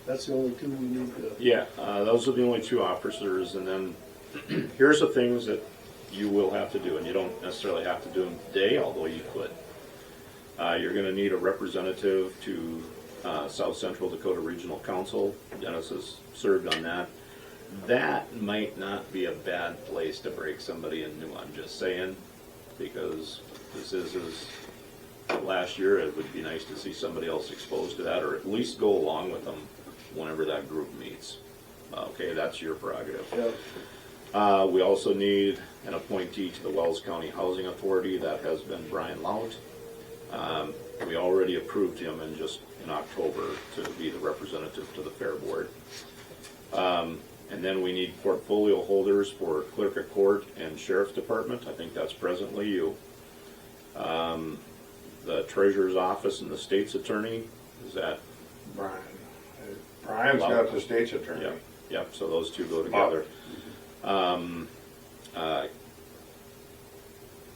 That's the only two we need to. Yeah, those are the only two officers, and then here's the things that you will have to do, and you don't necessarily have to do them today, although you could. You're going to need a representative to South Central Dakota Regional Council. Dennis has served on that. That might not be a bad place to break somebody into, I'm just saying, because this is his last year. It would be nice to see somebody else exposed to that, or at least go along with them whenever that group meets. Okay, that's your prerogative. Yeah. We also need an appointee to the Wells County Housing Authority. That has been Brian Lout. We already approved him in October to be the representative to the Fair Board. And then we need portfolio holders for Clerk of Court and Sheriff's Department. I think that's presently you. The Treasurer's Office and the State's Attorney, is that? Brian. Brian's got the state's attorney. Yep, yep, so those two go together.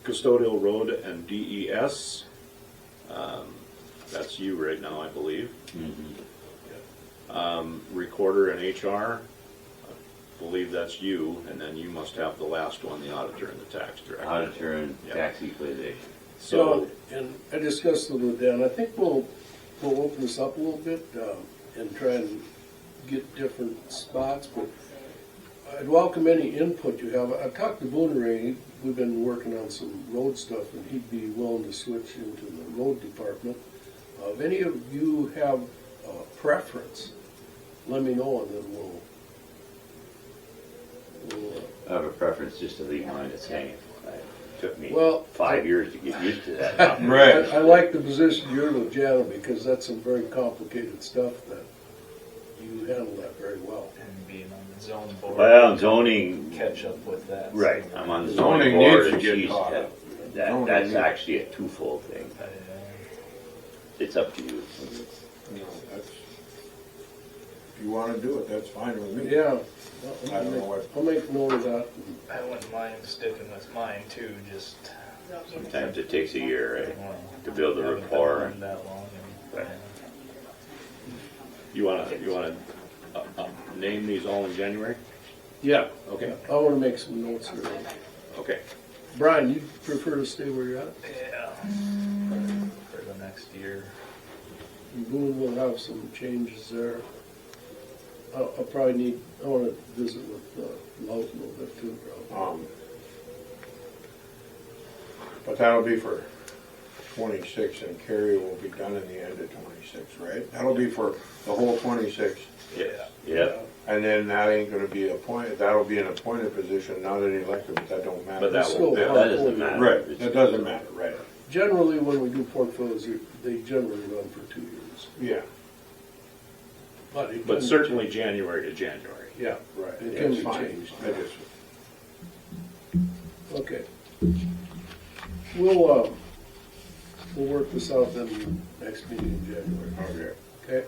Custodial Road and DES, that's you right now, I believe. Recorder and HR, I believe that's you, and then you must have the last one, the auditor and the tax director. Auditor and Yep. tax equalization. So, And I discussed it with Dan. I think we'll open this up a little bit and try and get different spots, but I'd welcome any input you have. I've talked to Booneray. We've been working on some road stuff, and he'd be willing to switch into the road department. If any of you have a preference, let me know, and then we'll I have a preference just to leave mine the same. It took me Well, 5 years to get used to that. Right. I like the position you're with, Jana, because that's some very complicated stuff that you handle that very well. And being on the zone board. Well, zoning, Catch up with that. right, I'm on the Zoning zoning board needs to and get she's, caught up. Zoning that's needs- actually a twofold thing. It's up to you. No, that's, if you want to do it, that's fine with me. Yeah. I don't know what. I'll make note of that. I wouldn't mind sticking with mine too, just. Sometimes it takes a year, right, well, to build a haven't been rapport. on that long. Right. you wanna name these all in January? Yeah. Okay, I want to make some notes here. okay. Brian, you prefer to stay where you're at? Yeah. For the next year. Boone will have some changes there. I'll probably I want to visit with Lout a little bit too, probably. But that'll be for 26, and Kerry will be done in the end of 26, right? That'll be for the whole 26. Yep. And then that ain't gonna be appointed, that'll be an appointed position, not an elected, but that don't matter. But that Still will, That doesn't matter. Right, that doesn't matter, right? Generally, when we do portfolios, they generally run for 2 years. Yeah, It but can- certainly January to January. yeah, right. It Yeah, can it's be fine. changed. I just, Okay. We'll work this out then next meeting in January. okay, Okay?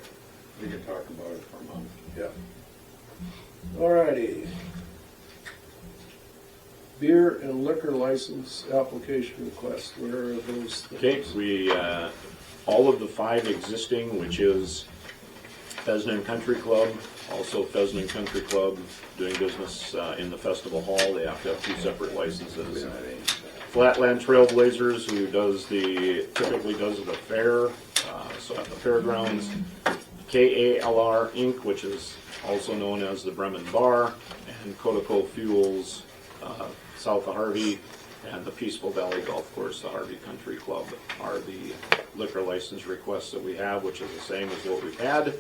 we can talk about it for a month. Yeah. Alrighty. Beer and liquor license application requests, where are those Okay, things? we, all of the 5 existing, which is Pheasant and Country Club, also Pheasant and Country Club doing business in the festival hall, they have to have 2 separate licenses. Flatland Trailblazers, who typically does the fair, so at the fairgrounds. KALR Inc., which is also known as the Bremen Bar, and Codaco Fuels, south of Harvey, and the Peaceful Valley Golf Course, the Harvey Country Club, are the liquor license requests that we have, which is the same as what we've had.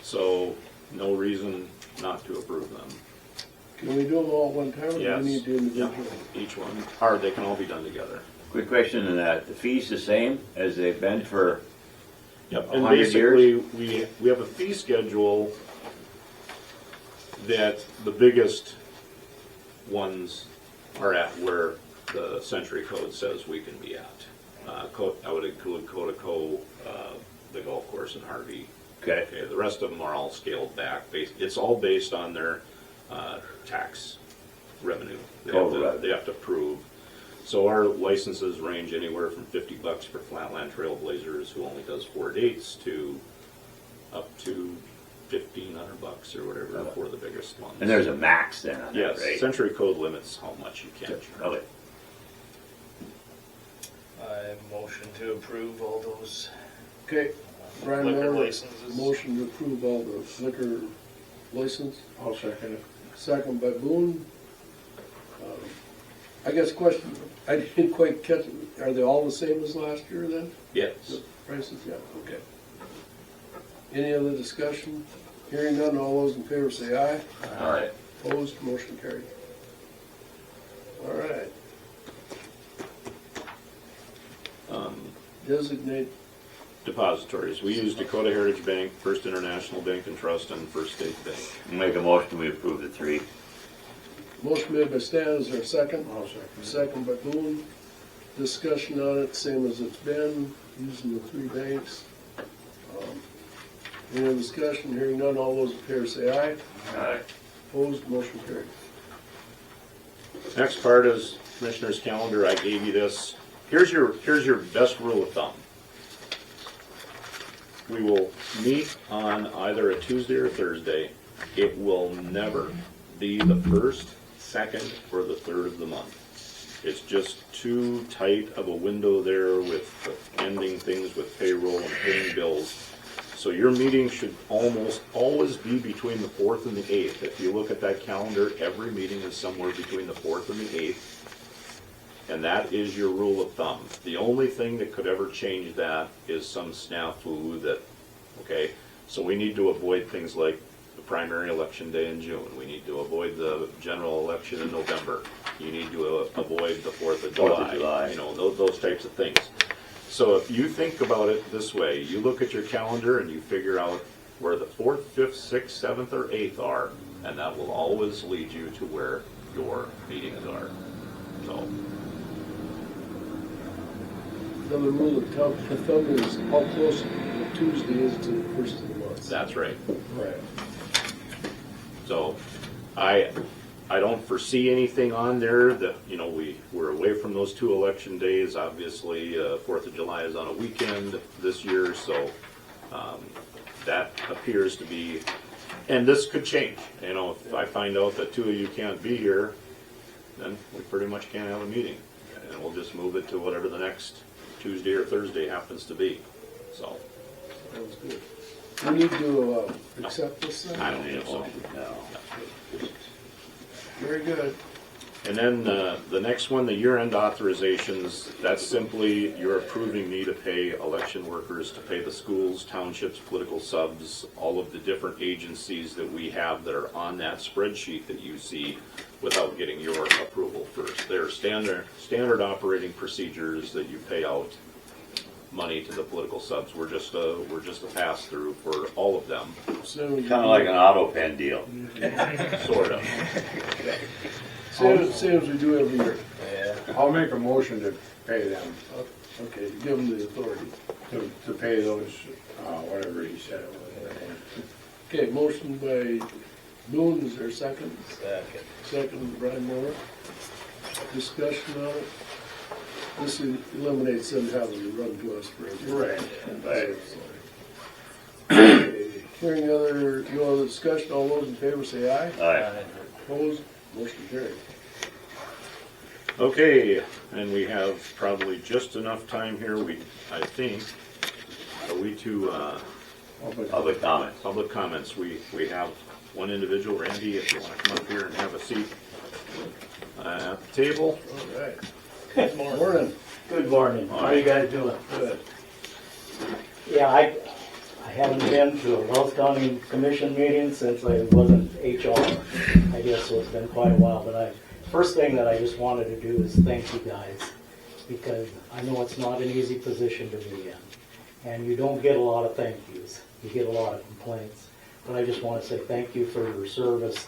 So no reason not to approve them. Can we do them all at one time, or do Yes. we need to Yep. individually? Each one, or they can all be done together. Quick question on that. The fee's the same as they've been for Yep, and 100 basically, we have a fee schedule that the biggest ones are at where the century code says we can be at. I would include Codaco, the golf course in Harvey. Okay. Okay, the rest of them are all scaled back. It's all based on their tax revenue. They have to prove. So our licenses range anywhere from $50 for Flatland Trailblazers, who only does 4 dates, to up to $1,500 or whatever for the biggest ones. And there's a max then on that, yes, right? Century Code limits how much you can charge. Okay. I motion to approve all those Okay, Brian liquor Moore, licenses. motion to approve all the liquor license, I'll second it. second by Boone. I guess question, I didn't quite catch, are they all the same as last year then? Yes. The prices, yeah, okay. Any other discussion? Hearing none, all those in favor say aye. All right. Opposed, motion carried. All right. Designate, Depositories. We use Dakota Heritage Bank, First International Bank and Trust, and First State Bank. Make a motion, we approve the 3. motion made by Stan, is there a second? I'll second it. Second by Boone. Discussion on it, same as it's been, using the 3 banks. Any other discussion? Hearing none, all those in favor say aye. All right. Opposed, motion carried. Next part is Commissioner's calendar. I gave you this. Here's your best rule of thumb. We will meet on either a Tuesday or Thursday. It will never be the first, second, or the third of the month. It's just too tight of a window there with ending things with payroll and paying bills. So your meeting should almost always be between the 4th and the 8th. If you look at that calendar, every meeting is somewhere between the 4th and the 8th. And that is your rule of thumb. The only thing that could ever change that is some snafu that, okay, so we need to avoid things like the primary election day in June. We need to avoid the general election in November. You need to avoid the 4th of July. 4th of July. You know, those types of things. So if you think about it this way, you look at your calendar and you figure out where the 4th, 5th, 6th, 7th, or 8th are, and that will always lead you to where your meetings are. So. Another rule of thumb is how close the Tuesday is to the first of the month. That's right. Right. So I don't foresee anything on there that, you know, we're away from those 2 election days. Obviously, 4th of July is on a weekend this year, so that appears to be, and this could change. You know, if I find out that 2 of you can't be here, then we pretty much can't have a meeting. And we'll just move it to whatever the next Tuesday or Thursday happens to be. So That was good. We need to accept this then? I don't think so. No. Very good. And then the next one, the year-end authorizations, that's simply you're approving me to pay election workers, to pay the schools, townships, political subs, all of the different agencies that we have that are on that spreadsheet that you see without getting your approval first. They're standard operating procedures that you pay out money to the political subs. We're just a pass-through for all of them, Kind of like an auto pen deal. sort of. Same as we do every year. I'll make a motion to pay them, Okay, give them the authority. to pay those, whatever he said it was. Okay, motion by Boone, is there a second? Second. Second by Brian Moore. Discussion on it. This eliminates them having to run to us for everything. Right. Okay. Hearing no other discussion, all those in favor say aye. Aye. Opposed, motion carried. Okay, and we have probably just enough time here, I think, are we to Public comment. public comments? We have one individual, Randy, if you want to come up here and have a seat at the table. All right. Good morning. Good morning. How are you guys doing? Good. Yeah, I haven't been to a Wells County Commission meeting since I wasn't HR, I guess, so it's been quite a while. But first thing that I just wanted to do is thank you guys, because I know it's not an easy position to be in. And you don't get a lot of thank yous. You get a lot of complaints. But I just want to say thank you for your service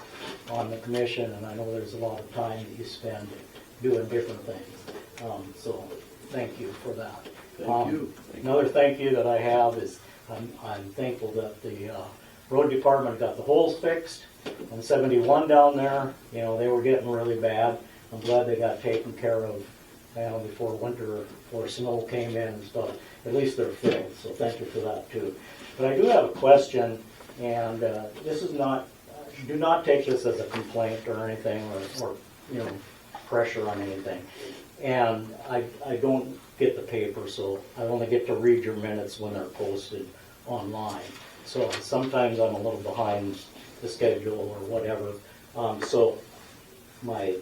on the commission, and I know there's a lot of time that you spend doing different things. So thank you for that. Thank you. Another thank you that I have is I'm thankful that the road department got the holes fixed on 71 down there. You know, they were getting really bad. I'm glad they got taken care of, before winter, before snow came in and stuff. At least they're filled, so thank you for that too. But I do have a question, and this is not, do not take this as a complaint or anything, or pressure on anything. And I don't get the paper, so I only get to read your minutes when they're posted online. So sometimes I'm a little behind the schedule or whatever. So I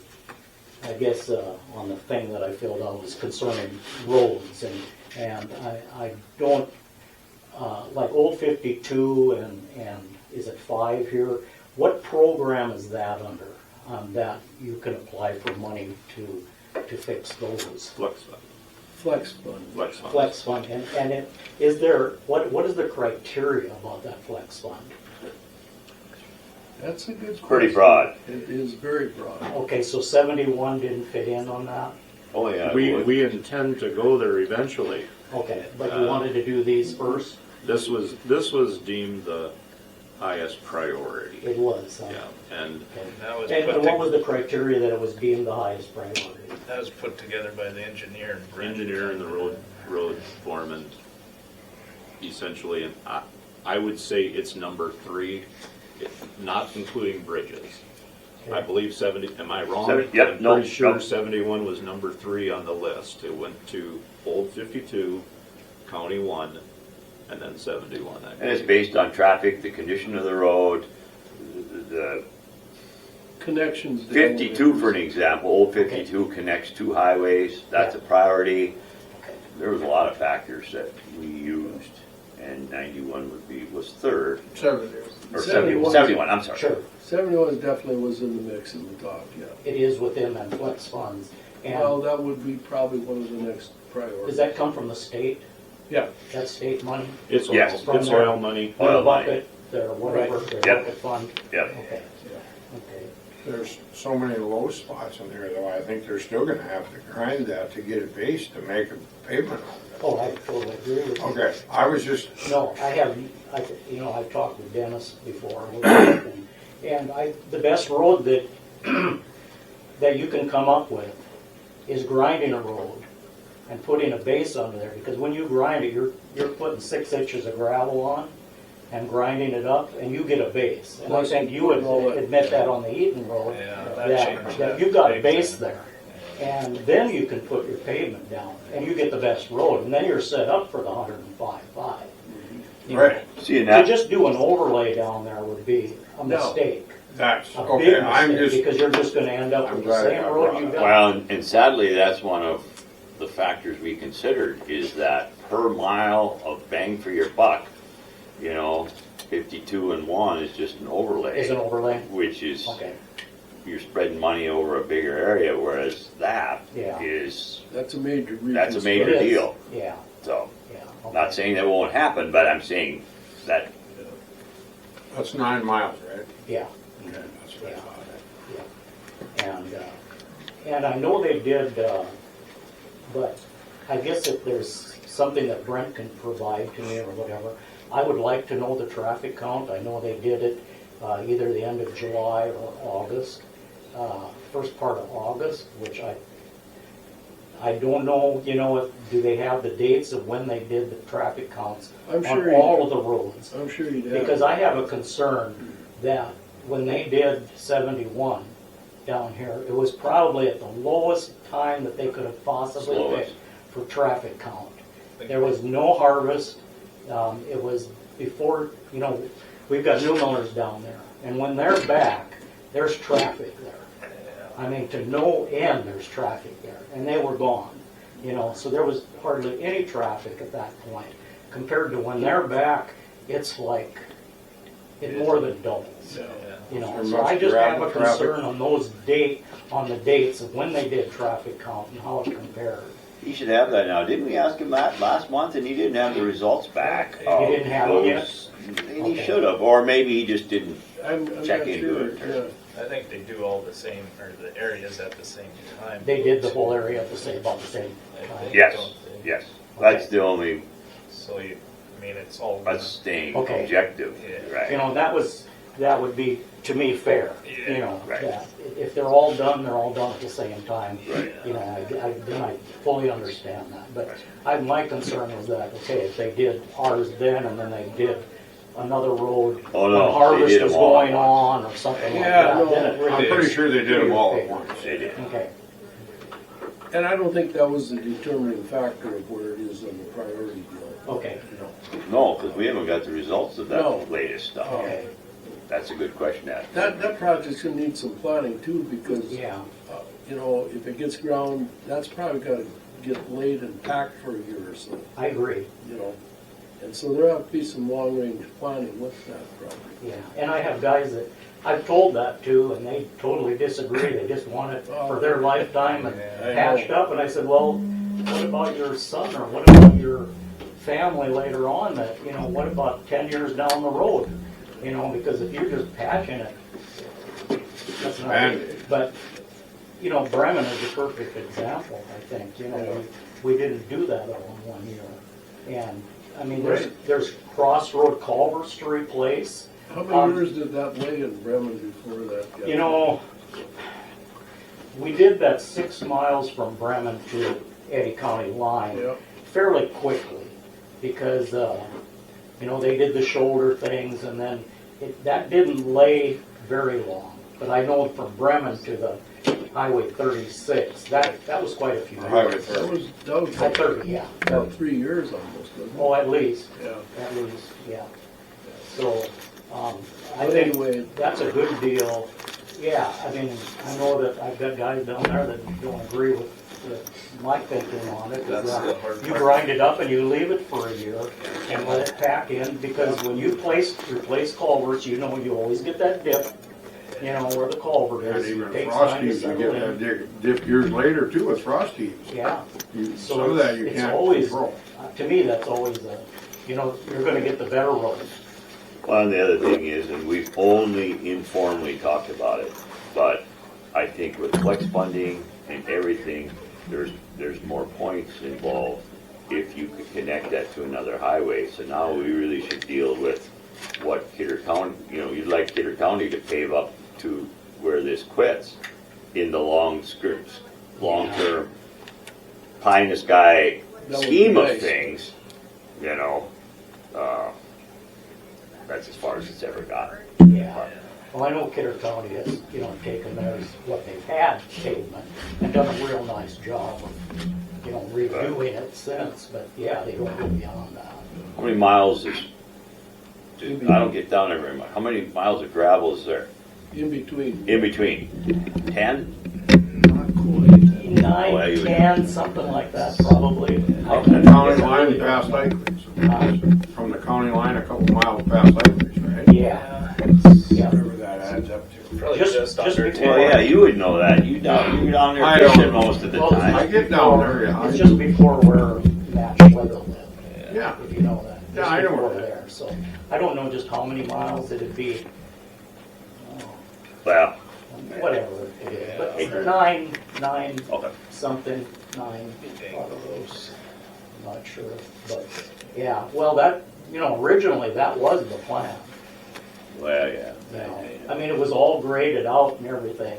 guess on the thing that I filled out was concerning roads, and I don't, like Old 52 and is it 5 here? What program is that under, that you can apply for money to fix those? Flex fund. Flex fund. Flex fund. Flex fund, and is there, what is the criteria about that flex fund? That's a good question. Pretty broad. It is very broad. Okay, so 71 didn't fit in on that? Oh, yeah. We intend to go there eventually. Okay, but you wanted to do these first? This was deemed the highest priority. It was, huh? Yeah, and Okay. That was And put what was the criteria that it was deemed the highest priority? That was put together by the engineer and Brent. engineer and the road foreman, essentially, and I would say it's number 3, not including bridges. I Okay. believe 70, am I wrong? Yep, I'm no, pretty sure no. 71 was number 3 on the list. It went to Old 52, County 1, and then 71. And it's based on traffic, the condition of the road, the Connections. to 52, for an elevators. example, Old 52 connects 2 highways, that's a priority. There was a lot of factors that we used, and 91 was third, 70. or 71. 71, I'm sorry. Sure, 71 definitely was in the mix in the talk, yeah. it is within that flex funds. Well, And that would be probably one of the next priorities. does that come from the state? Yeah. That's state money? It's oil, Yes. it's oil money. Oil Their money. bucket, their whatever, Right. their Yep. bucket fund? Yep. Okay, okay. There's so many low spots in there, though, I think they're still gonna have to grind that to get it based to make a pavement on it. Oh, I totally agree with you. Okay, I was just, No, I've talked with Dennis before, and the best road that, that you can come up with is grinding a road and putting a base under there, because when you grind it, you're putting 6 inches of gravel on and grinding it up, and you get a base. And I Plus think you would all that- admit that on the Eaton Road, Yeah, that changed that you've got a big base time. there. And then you can put your pavement down, and you get the best road, and then you're set up for the 105.5. You know, right, See, and To that, just do an overlay down there would be a No. mistake. That's, a okay, big I'm mistake, just, because you're just gonna end up I'm with the glad same I road brought you it got. Well, and sadly, that's one of the factors we considered, is that per mile of bang for your buck, 52 and 1 is just an overlay. Is an overlay? Which is, Okay, you're spreading money over a bigger area, whereas that Yeah. is, That's a major that's a major It is. deal. yeah, So, yeah. okay. not saying that won't happen, but I'm saying that, that's 9 miles, right? Yeah, Okay, that's what I Yeah. thought. and I know they did, but I guess if there's something that Brent can provide to me or whatever, I would like to know the traffic count. I know they did it either the end of July or August, first part of August, which I don't know, do they have the dates of when they did the traffic counts I'm on sure all of the roads? I'm sure you'd have. Because I have a concern that when they did 71 down here, it was probably at the lowest time that they could have possibly Slowest. picked for traffic count. There was no harvest. It was before, we've got new millers down there. And when they're back, there's traffic there. I mean, to no end, there's traffic there. And they were gone, so there was hardly any traffic at that point. Compared to when they're back, it's like, it more than doubles. There So I must just have a gravel traffic. concern on the dates of when they did traffic count and how it compared. he should have that now. Didn't we ask him that last month and he didn't have the results back? He didn't have it yet? those- And he Okay. should have, or maybe he just didn't. I'm check not into sure, it. yeah. I think they do all the same, or the areas at the same time. They did the whole area at about the same I time. think, Yes, don't they? yes. That's the only, So it's all. that's staying Okay. objective, Yeah. right? That would be, to me, fair. Yeah. Right. that if they're all done at the same time. Right. Then I fully understand that. But my concern was that, okay, if they did ours then and then they did another road Oh, when no, they harvest did was them all at going on or something like Yeah, that, no, then it I'm really pretty is. sure they did them all at once. They did. Okay, And I don't think that was the determining factor of where it is on the priority deal. okay, No, because we haven't got the results of that No. latest stuff. okay, That's a good question to ask. That project's gonna need some planning too, because, yeah, if it gets ground, that's probably gotta get laid and packed for a year or so, I agree. And so there have to be some long-range planning with that project. Yeah, and I have guys that I've told that to, and they totally disagree. They just want it for their lifetime and I patched know. up. And I said, well, what about your son, or what about your family later on? That what about 10 years down the road? Because if you're just patching it, that's not. Band-Aid. But Bremen is a perfect example. I think we didn't do that all in 1 year, and I mean there's crossroad culverts to replace. How many years did that lay in Bremen before that got? We did that 6 miles from Bremen to Eddy County line Yeah. fairly quickly because, they did the shoulder things and then that didn't lay very long. But I know from Bremen to the Highway 36, that was quite a few Highway years. 30. That was At 30, yeah. about 3 years almost, wasn't it? Oh, at least, Yeah. yeah. So, I But think anyway, that's a good deal. Yeah, I mean, I know that I've got guys down there that don't agree with my thinking on it. That's the hard You part. grind it up and you leave it for a year and let it pack in, because when you replace culverts, you always get that dip, where the culvert And is. even It takes frost time to heaves, you settle get in. that dip years later too with frost heaves. Yeah. So Some of that you it's can't always, control. to me, that's always you're gonna get the better road. Well, and the other thing is, and we've only informally talked about it, but I think with flex funding and everything, there's more points involved if you could connect that to another highway. So now we really should deal with what Kidder County, you'd like Kidder County to pave up to where this quits in the long-term pie in the sky That would scheme be of nice. things, that's as far as it's ever gotten. Yeah. Well, I know Kidder County has, taken theirs, what they've had pavement, and done a real nice job of, redoing it since, but yeah, they don't go beyond that. How many miles is, I don't get down there very much. How many miles of gravel is there? In between. In between? 10? Not quite. Well, 9, you would- 10, something like that, probably. From the county line past Lakers. From the county line a couple miles past Lakers, right? Yeah, Whatever that adds up to. Probably Just- just just under before- Well, 10. yeah, you would know that. You're down there I don't. fishing most of the Well, I time. get down there, yeah. it's just before where Matt Schlegel lived, Yeah. if you know that. Yeah, Just I know before where that there. So, I don't know just how many miles it'd be. Oh, Well, whatever it is, but 9 okay. something, 9 out of those, I'm not sure, but, yeah, well, that, originally, that was the plan, Well, yeah. I mean, it was all graded out and everything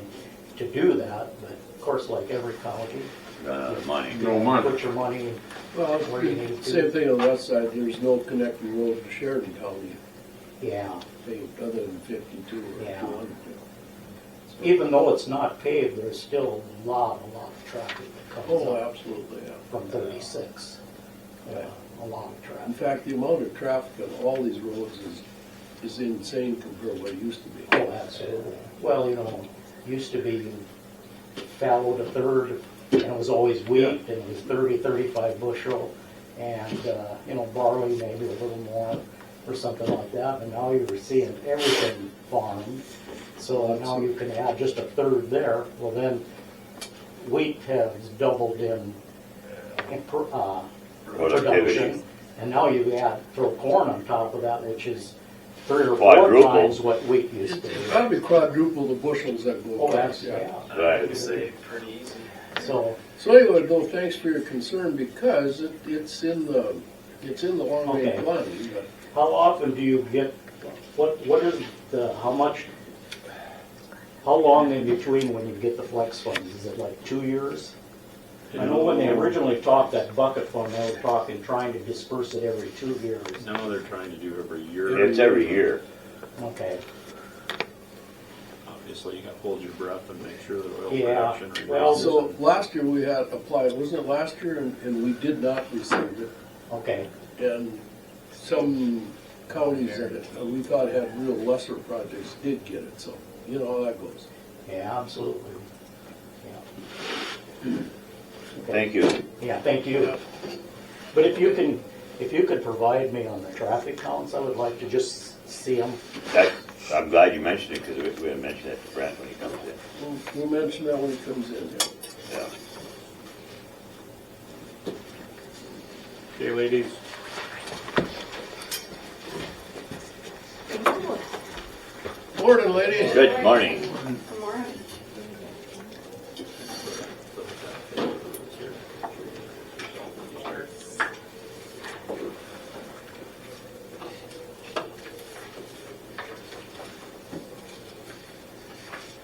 to do that, but of course, like every county, Run out of money. No money. put your money, Well, Where you need to. same thing on the west side, there's no connecting road to Sheridan County, yeah, paved other than 52 or Yeah. 200. even though it's not paved, there's still a lot of traffic that comes Oh, up absolutely, yeah. from 36, a lot of In traffic. fact, the amount of traffic on all these roads is insane compared to what it used to be. Oh, absolutely. Well, used to be you fallowed a third, and it was always wheat, and it was 30, 35 bushel, and, barley maybe a little more, or something like that, and now you're seeing everything farmed, so now you can add just a third there, well then, wheat has doubled in Productivity. production, and now you throw corn on top of that, which is 3 or 4 Quadruple. times what wheat used to be. It's gotta be quadruple the bushels that go Oh, across, that's, yeah. Right. I'd say pretty easy. So, So anyway, though, thanks for your concern, because it's in the long range Okay. plan, but how often do you get, what is how long in between when you get the flex funds? Is it like 2 years? I know when they originally talked that bucket fund, they were trying to disperse it every 2 years. Now they're trying to do every year. It's every year. Okay, Obviously, you gotta hold your breath and make sure that oil Yeah. production remains. Well, so last year we had applied, wasn't it last year, and we did not receive it, okay, and some counties that we thought had real lesser projects did get it, so you know how that goes. yeah, absolutely. Yeah. Okay. Thank you. Yeah, thank you. But if you could provide me on the traffic counts, I would like to just see them. I'm glad you mentioned it, because we haven't mentioned it to Brent when he comes in. We'll mention that when he comes in, yeah. Yeah. Okay, ladies. Morning, ladies. Good morning.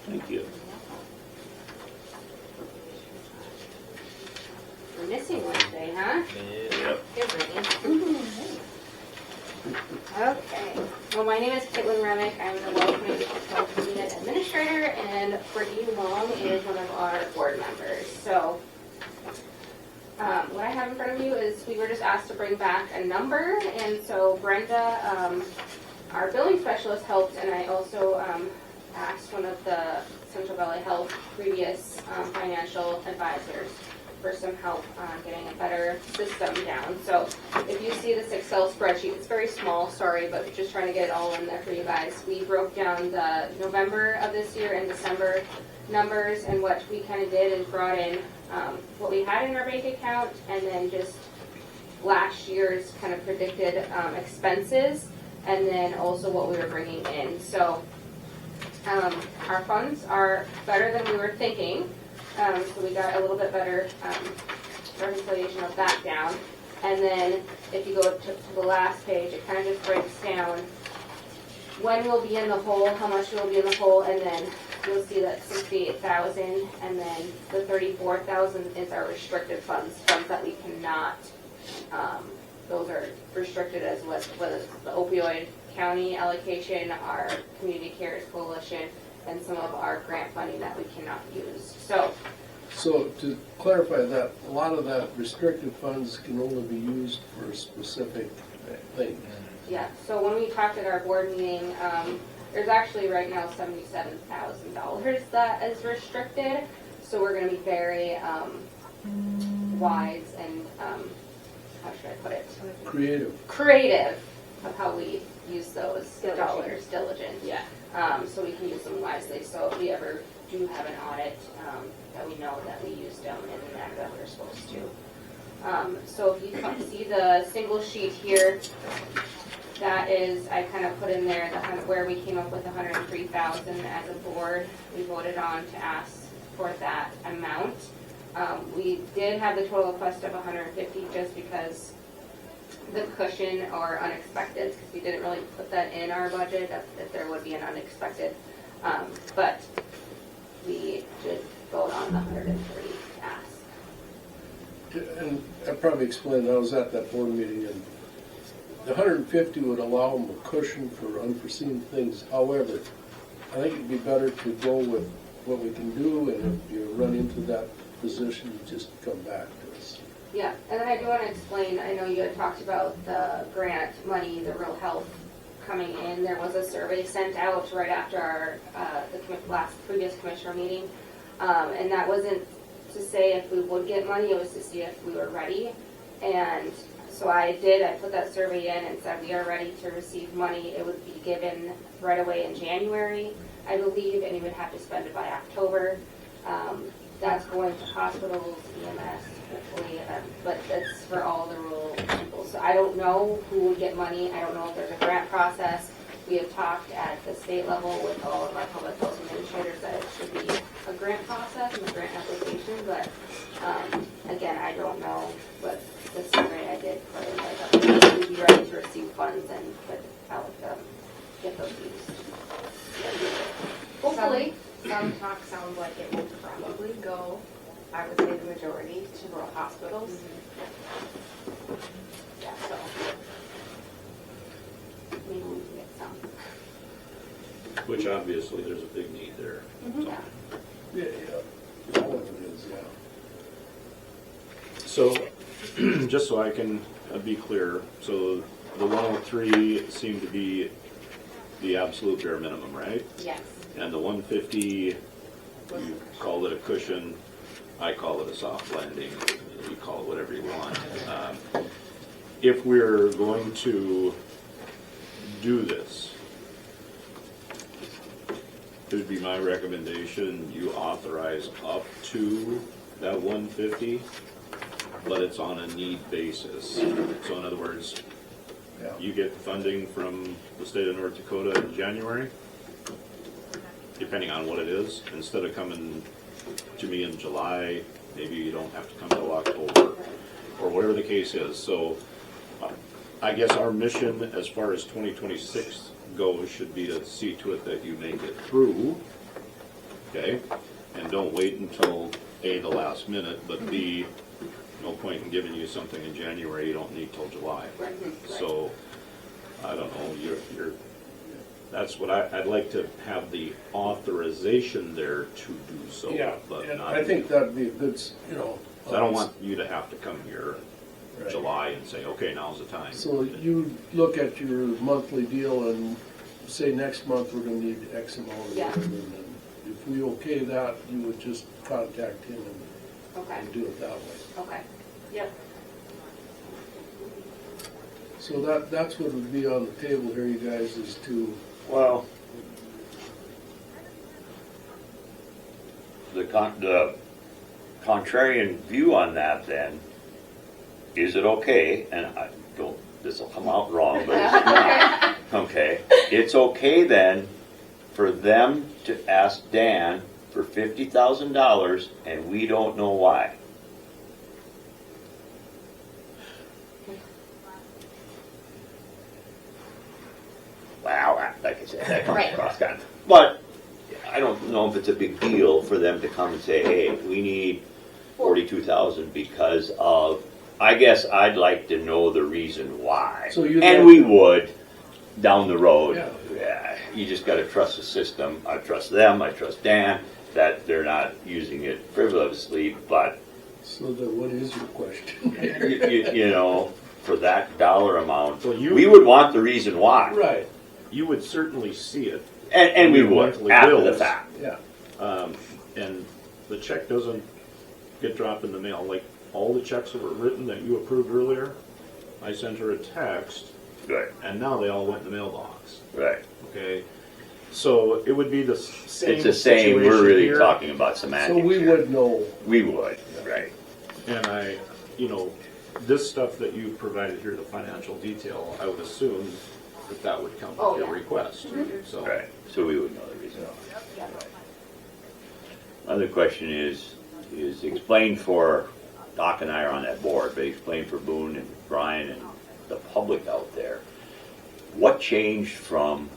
Thank you. We're missing one today, huh? Yep. Good, Brittany. Okay. Well, my name is Caitlin Remick. I'm the Welcome Unit Administrator, and Brittany Long is one of our board members. So, what I have in front of you is we were just asked to bring back a number, and so Brenda, our billing specialist, helped, and I also asked one of the Central Valley Health previous financial advisors for some help getting a better system down. So if you see this Excel spreadsheet, it's very small, sorry, but just trying to get it all in there for you guys. We broke down the November of this year and December numbers, and what we kind of did is brought in what we had in our bank account, and then just last year's kind of predicted expenses, and then also what we were bringing in. So our funds are better than we were thinking. So we got a little bit better reconciliation of that down. And then if you go to the last page, it kind of just breaks down when we'll be in the hole, how much we'll be in the hole, and then you'll see that 68,000, and then the 34,000 is our restricted funds that we cannot, those are restricted as whether it's the opioid county allocation, our community cares coalition, and some of our grant funding that we cannot use. So to clarify that, a lot of that restricted funds can only be used for specific things. Yeah, so when we talked at our board meeting, there's actually right now $77,000 that is restricted. So we're gonna be very, wise and, how should I put it? Creative of how we use those dollars, diligent. Yeah. So we can use them wisely. So if we ever do have an audit, that we know that we used them in the manner that we're supposed to. So if you can see the single sheet here, that is, I kind of put in there where we came up with 103,000 as a board. We voted on to ask for that amount. We did have the total request of 150 just because the cushion or unexpected, because we didn't really put that in our budget if there would be an unexpected. But we did vote on the 103 ask. And I probably explained, I was at that board meeting, and the 150 would allow them a cushion for unforeseen things. However, I think it'd be better to go with what we can do, and if you run into that position, you just come back to us. Yeah, and then I do want to explain, I know you had talked about the grant money, the real health coming in. There was a survey sent out right after our previous commissioner meeting, and that wasn't to say if we would get money, it was to see if we were ready. And so I put that survey in and said we are ready to receive money. It would be given right away in January, I believe, and you would have to spend it by October. That's going to hospitals, EMS, hopefully, but it's for all the rural people. So I don't know who would get money. I don't know if there's a grant process. We have talked at the state level with all of our public health administrators that it should be a grant process and a grant application, but again, I don't know, but the survey I did put in like that we'd be ready to receive funds and get those used. Hopefully. Some talk sounds like it will probably go, I would say the majority, to rural hospitals. Yeah, so maybe we can get some. Which obviously there's a big need there. Yeah. Yeah, all of it is, yeah. So, just so I can be clear, so the 103 seemed to be the absolute bare minimum, right? Yes. And the 150, you call it a cushion, I call it a soft landing, you call it whatever you want. If we're going to do this, it would be my recommendation, you authorize up to that 150, but it's on a need basis. So in other words, Yeah. you get funding from the state of North Dakota in January, depending on what it is, instead of coming to me in July, maybe you don't have to come till October, or whatever the case is. So I guess our mission as far as 2026 goes should be to see to it that you make it through, okay? And don't wait until A, the last minute, but B, no point in giving you something in January you don't need till July. Right. So, I don't know, you're that's what I'd like to have the authorization there to do so. Yeah, But and not, I think that'd be a good, I don't want you to have to come here Right. July and say, okay, now's the time. So you look at your monthly deal and say next month we're gonna need X amount of Yeah. revenue, and then if we okay that, you would just contact him Okay. and do it that way. Okay. Yep. So that's what would be on the table here, you guys, is to, Well, the contrarian view on that then, is it okay, and I don't, this will come out wrong, but it's not, okay, it's okay then for them to ask Dan for $50,000 and we don't know why. Wow, like I said, that comes Right. across kind of. But I don't know if it's a big deal for them to come and say, hey, we need 42,000 because of, I guess I'd like to know the reason why. So you'd and like- we would down the road. Yeah. Yeah, you just got to trust the system. I trust them, I trust Dan, that they're not using it frivolously, but so then what is your question? you know, for that dollar amount, Well, we would want the reason why. Right, You would certainly see it And we would, monthly after the bills. fact. Yeah. And the check doesn't get dropped in the mail. Like, all the checks that were written that you approved earlier, I sent her a text, Right, and now they all went in the mailbox, right. okay? So it would be the same It's the same, we're situation really here. talking about So semantics we here. would know. We would, right. And this stuff that you provided here, the financial detail, I would assume that would come Oh, with your yeah. request, so. Right, so we would know the reason. Yeah. Other question is explain for, Doc and I are on that board, but explain for Boone and Brian and the public out there, what changed from,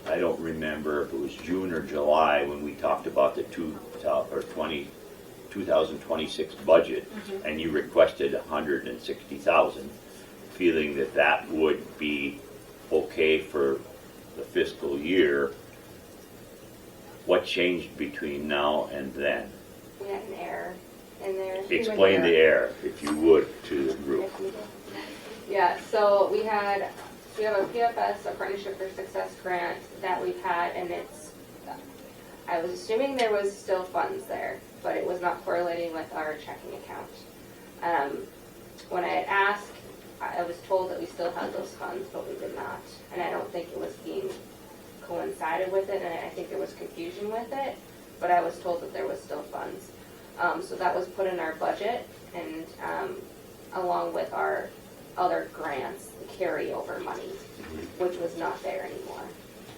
I don't remember if it was June or July when we talked about the 2026 budget, and you requested 160,000, feeling that that would be okay for the fiscal year. What changed between now and then? We had an error in there. Explain the error, if you would, to the group. Yeah, so we have a PFS, Apprenticeship for Success grant that we've had, and I was assuming there was still funds there, but it was not correlating with our checking account. When I had asked, I was told that we still had those funds, but we did not. And I don't think it was being coincided with it, and I think there was confusion with it, but I was told that there was still funds. So that was put in our budget, and along with our other grants, the carryover money, which was not there anymore.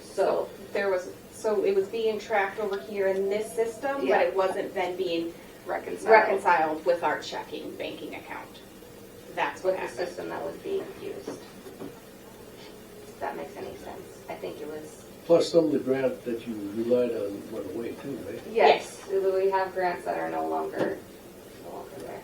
So it was being tracked over here in this system, Yeah. but it wasn't then being Reconciled with our checking banking account. That's what with the happened. system that was being used. If that makes any sense. I think it was, Plus some of the grant that you relied on went away too, right? yes, we have grants that are no longer there.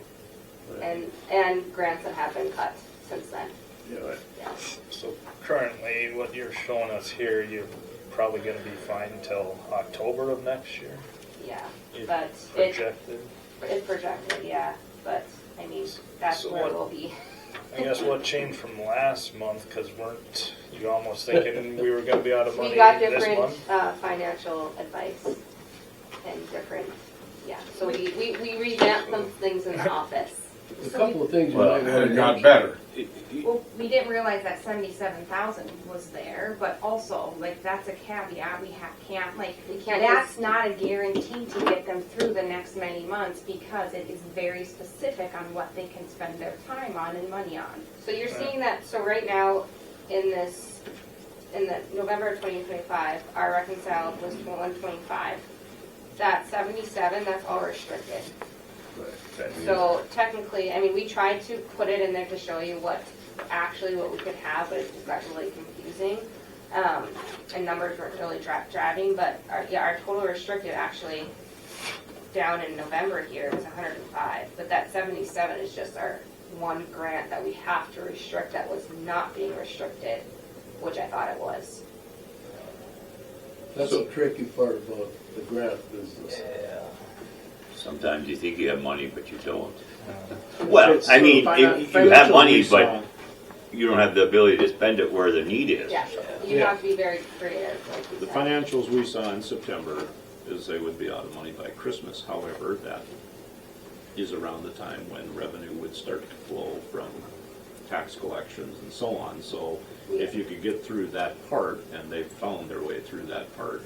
And grants that have been cut since then. Yeah. Yeah. So currently, what you're showing us here, you're probably gonna be fine until October of next year? Yeah, It's but projected? it's projected, yeah, but I mean, that's So where what- we'll be. I guess what changed from last month, because weren't you almost thinking we were gonna be out of money We got this different month? financial advice and different, yeah, so we revamped some things in the office. A couple of things you Well, might want And to it got mention. better. Well, we didn't realize that 77,000 was there, but also, like, that's a caveat, we can't, like, We can't that's just- not a guarantee to get them through the next many months, because it is very specific on what they can spend their time on and money on. So you're seeing that, so right now, in the November of 2025, our reconciled was 125. That 77, that's all restricted. So technically, I mean, we tried to put it in there to show you what we could have, but it just got really confusing. And numbers weren't really driving, but our total restricted actually down in November here was 105, but that 77 is just our one grant that we have to restrict that was not being restricted, which I thought it was. That's the tricky part about the grant business. Yeah. Sometimes you think you have money, but you don't. Well, Well, it's I mean, finan- if you have money, financial but you don't have the ability to spend it where the need is. Yeah, you Yeah. have to be very creative, like you The said. financials we saw in September is they would be out of money by Christmas. However, that is around the time when revenue would start to flow from tax collections and so on. So if you could get through that part, and they've found their way through that part,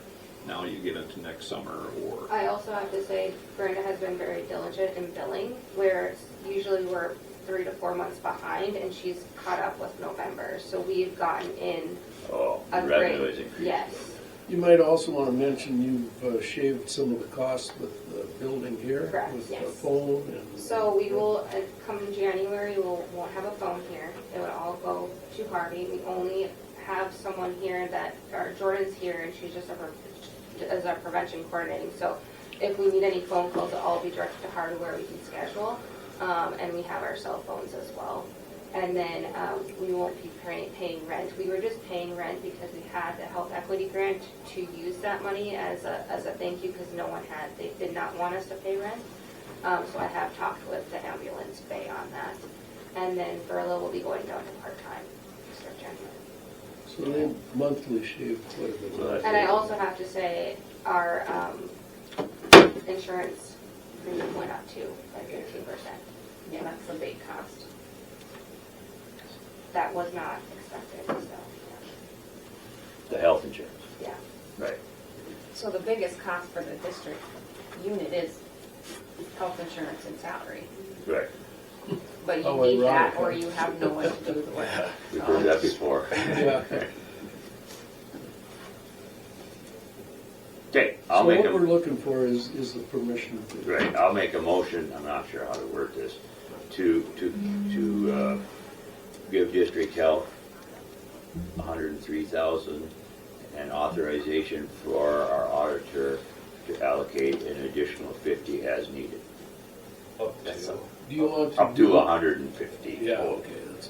now you get into next summer or, I also have to say Brenda has been very diligent in billing, where usually we're 3 to 4 months behind, and she's caught up with November. So we've gotten in Oh, a revenue great, is increasing. yes. You might also want to mention you've shaved some of the costs with the building here. Correct, With the yes. phone and. So we will, come in January, we won't have a phone here. It would all go to Harvey. We only have someone here Jordan's here, and she's just as our prevention coordinating. So if we need any phone calls, it'll all be directed to Harvey where we can schedule. And we have our cell phones as well. And then we won't be paying rent. We were just paying rent because we had the health equity grant to use that money as a thank you, because they did not want us to pay rent. So I have talked with the ambulance bay on that. And then furlough will be going down to part-time, start January. So they monthly shave quite a bit. So that's- And I also have to say, our insurance premium went up too, by 15%. Yeah, that's the big cost. That was not expected, so, The health insurance. yeah. Right. So the biggest cost for the district unit is health insurance and salary. Right. But you Oh, need that ironic, or huh? you have no one to do the work. We've heard that before. Yeah. Okay, So I'll make what we're a, looking for is the permission to. right, I'll make a motion, I'm not sure how to word this, to give district health $103,000 and authorization for our auditor to allocate an additional 50 as needed. Up That's to. up Do you want to? to do- 150. Yeah, okay, that's,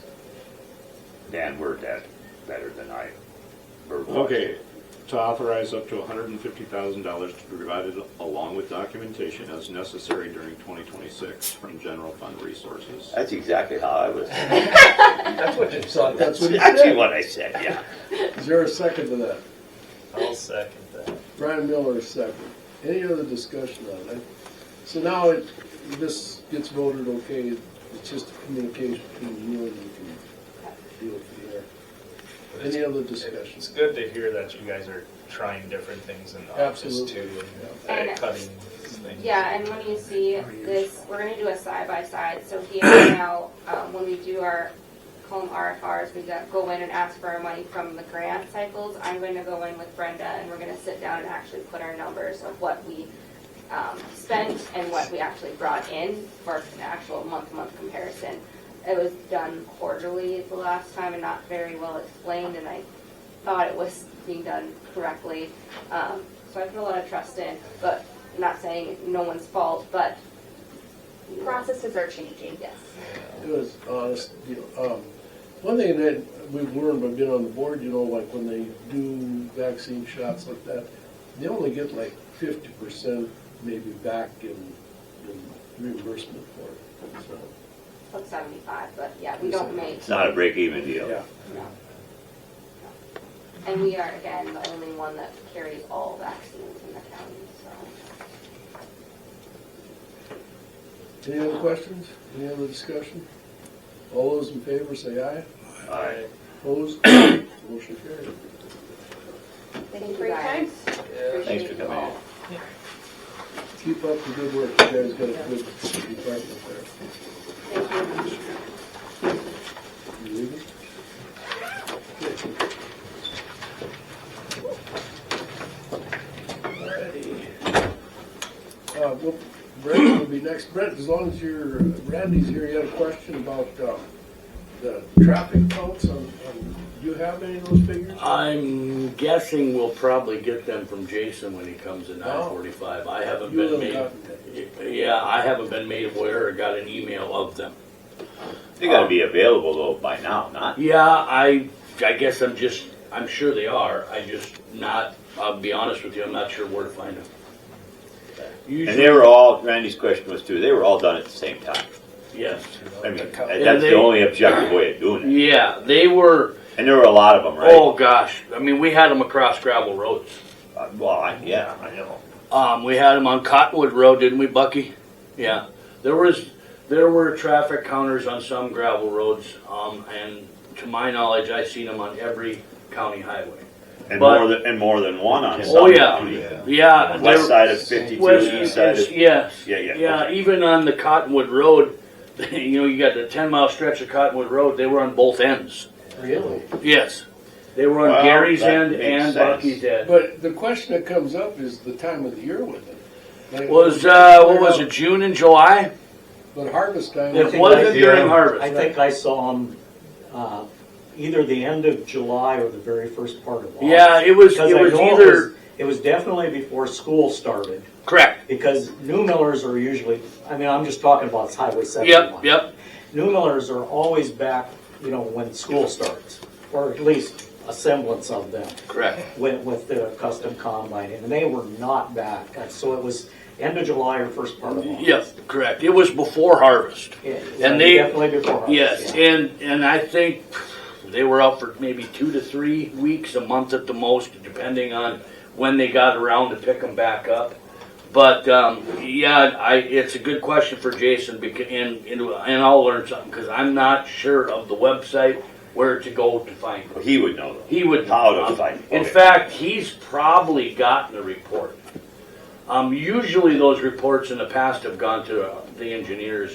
Dan worded that better than I verbalized Okay, it. to authorize up to $150,000 to be provided along with documentation as necessary during 2026 from general fund resources. That's exactly how I was. That's what you saw. that's what he Actually said. what I said, yeah. Is there a second to that? I'll second that. Brian Miller, second. Any other discussion on it? So now this gets voted okay, it's just a communication between you and you can deal with there. Any other discussions? It's good to hear that you guys are trying different things in the office Absolutely. too, And- and cutting things. Yeah, and when you see this, we're gonna do a side-by-side, so here now, when we do our, call them RFRs, we go in and ask for our money from the grant cycles. I'm going to go in with Brenda and we're gonna sit down and actually put our numbers of what we spent and what we actually brought in for an actual month-to-month comparison. It was done quarterly the last time and not very well explained, and I thought it was being done correctly. So I put a lot of trust in, but I'm not saying no one's fault, but Processes are changing. yes. It was honest, one thing that we've learned by being on the board, like when they do vaccine shots like that, they only get like 50% maybe back in reimbursement for it, so. Like 75, but yeah, we don't make. It's not a break-even deal. Yeah. No. And we are, again, the only one that carries all vaccines in the county, so. Any other questions? Any other discussion? All those in favor say aye. Aye. Opposed? Motion carried. Thank you for your time. Yeah. Thanks for coming in. Keep up the good work. You guys got a good department there. Thank you. You leaving? Alrighty. Well, Brent will be next. Brent, as long as Randy's here, you had a question about the traffic counts on, do you have any of those figures? I'm guessing we'll probably get them from Jason when he comes in I-45. I haven't You been haven't made, gotten yeah, I haven't been made aware or got an email of them. They gotta be available though by now, not? Yeah, I guess I'm sure they are. I'll be honest with you, I'm not sure where to find them. And they were all, Randy's question was too, they were all done at the same time. Yes. I mean, And that's they- the only objective way of doing it. Yeah, they were, And there were a lot of them, right? oh gosh, I mean, we had them across gravel roads. Yeah, I know. We had them on Cottonwood Road, didn't we, Bucky? Yeah. There were traffic counters on some gravel roads, and to my knowledge, I've seen them on every county highway. And But- more than one on some. Oh, yeah. county. Yeah. West side of 52, east side of. Yes. Yeah, yeah. Yeah, Okay. even on the Cottonwood Road, you got the 10-mile stretch of Cottonwood Road, they were on both ends. Really? Yes. They were on Well, Gary's that end makes and sense. Bucky's end. But the question that comes up is the time of the year with it. Like, What was it, June and July? But harvest time. It wasn't during harvest. I think I saw them either the end of July or the very first part of August. Yeah, it was Because I know either, it was definitely before school started. correct. Because new millers are usually, I'm just talking about Highway 71. Yep. New millers are always back, when school starts, or at least a semblance of them Correct. with the custom combine, and they were not back. So it was end of July or first part of August. Yep, correct. It was before harvest. Yeah, And they- definitely before harvest. Yes, yeah. and I think, They were out for maybe 2 to 3 weeks, a month at the most, depending on when they got around to pick them back up. But yeah, it's a good question for Jason, and I'll learn something because I'm not sure of the website where to go to find it. He would know though. He would How to find it. In Okay. fact, he's probably gotten a report. Usually those reports in the past have gone to the engineers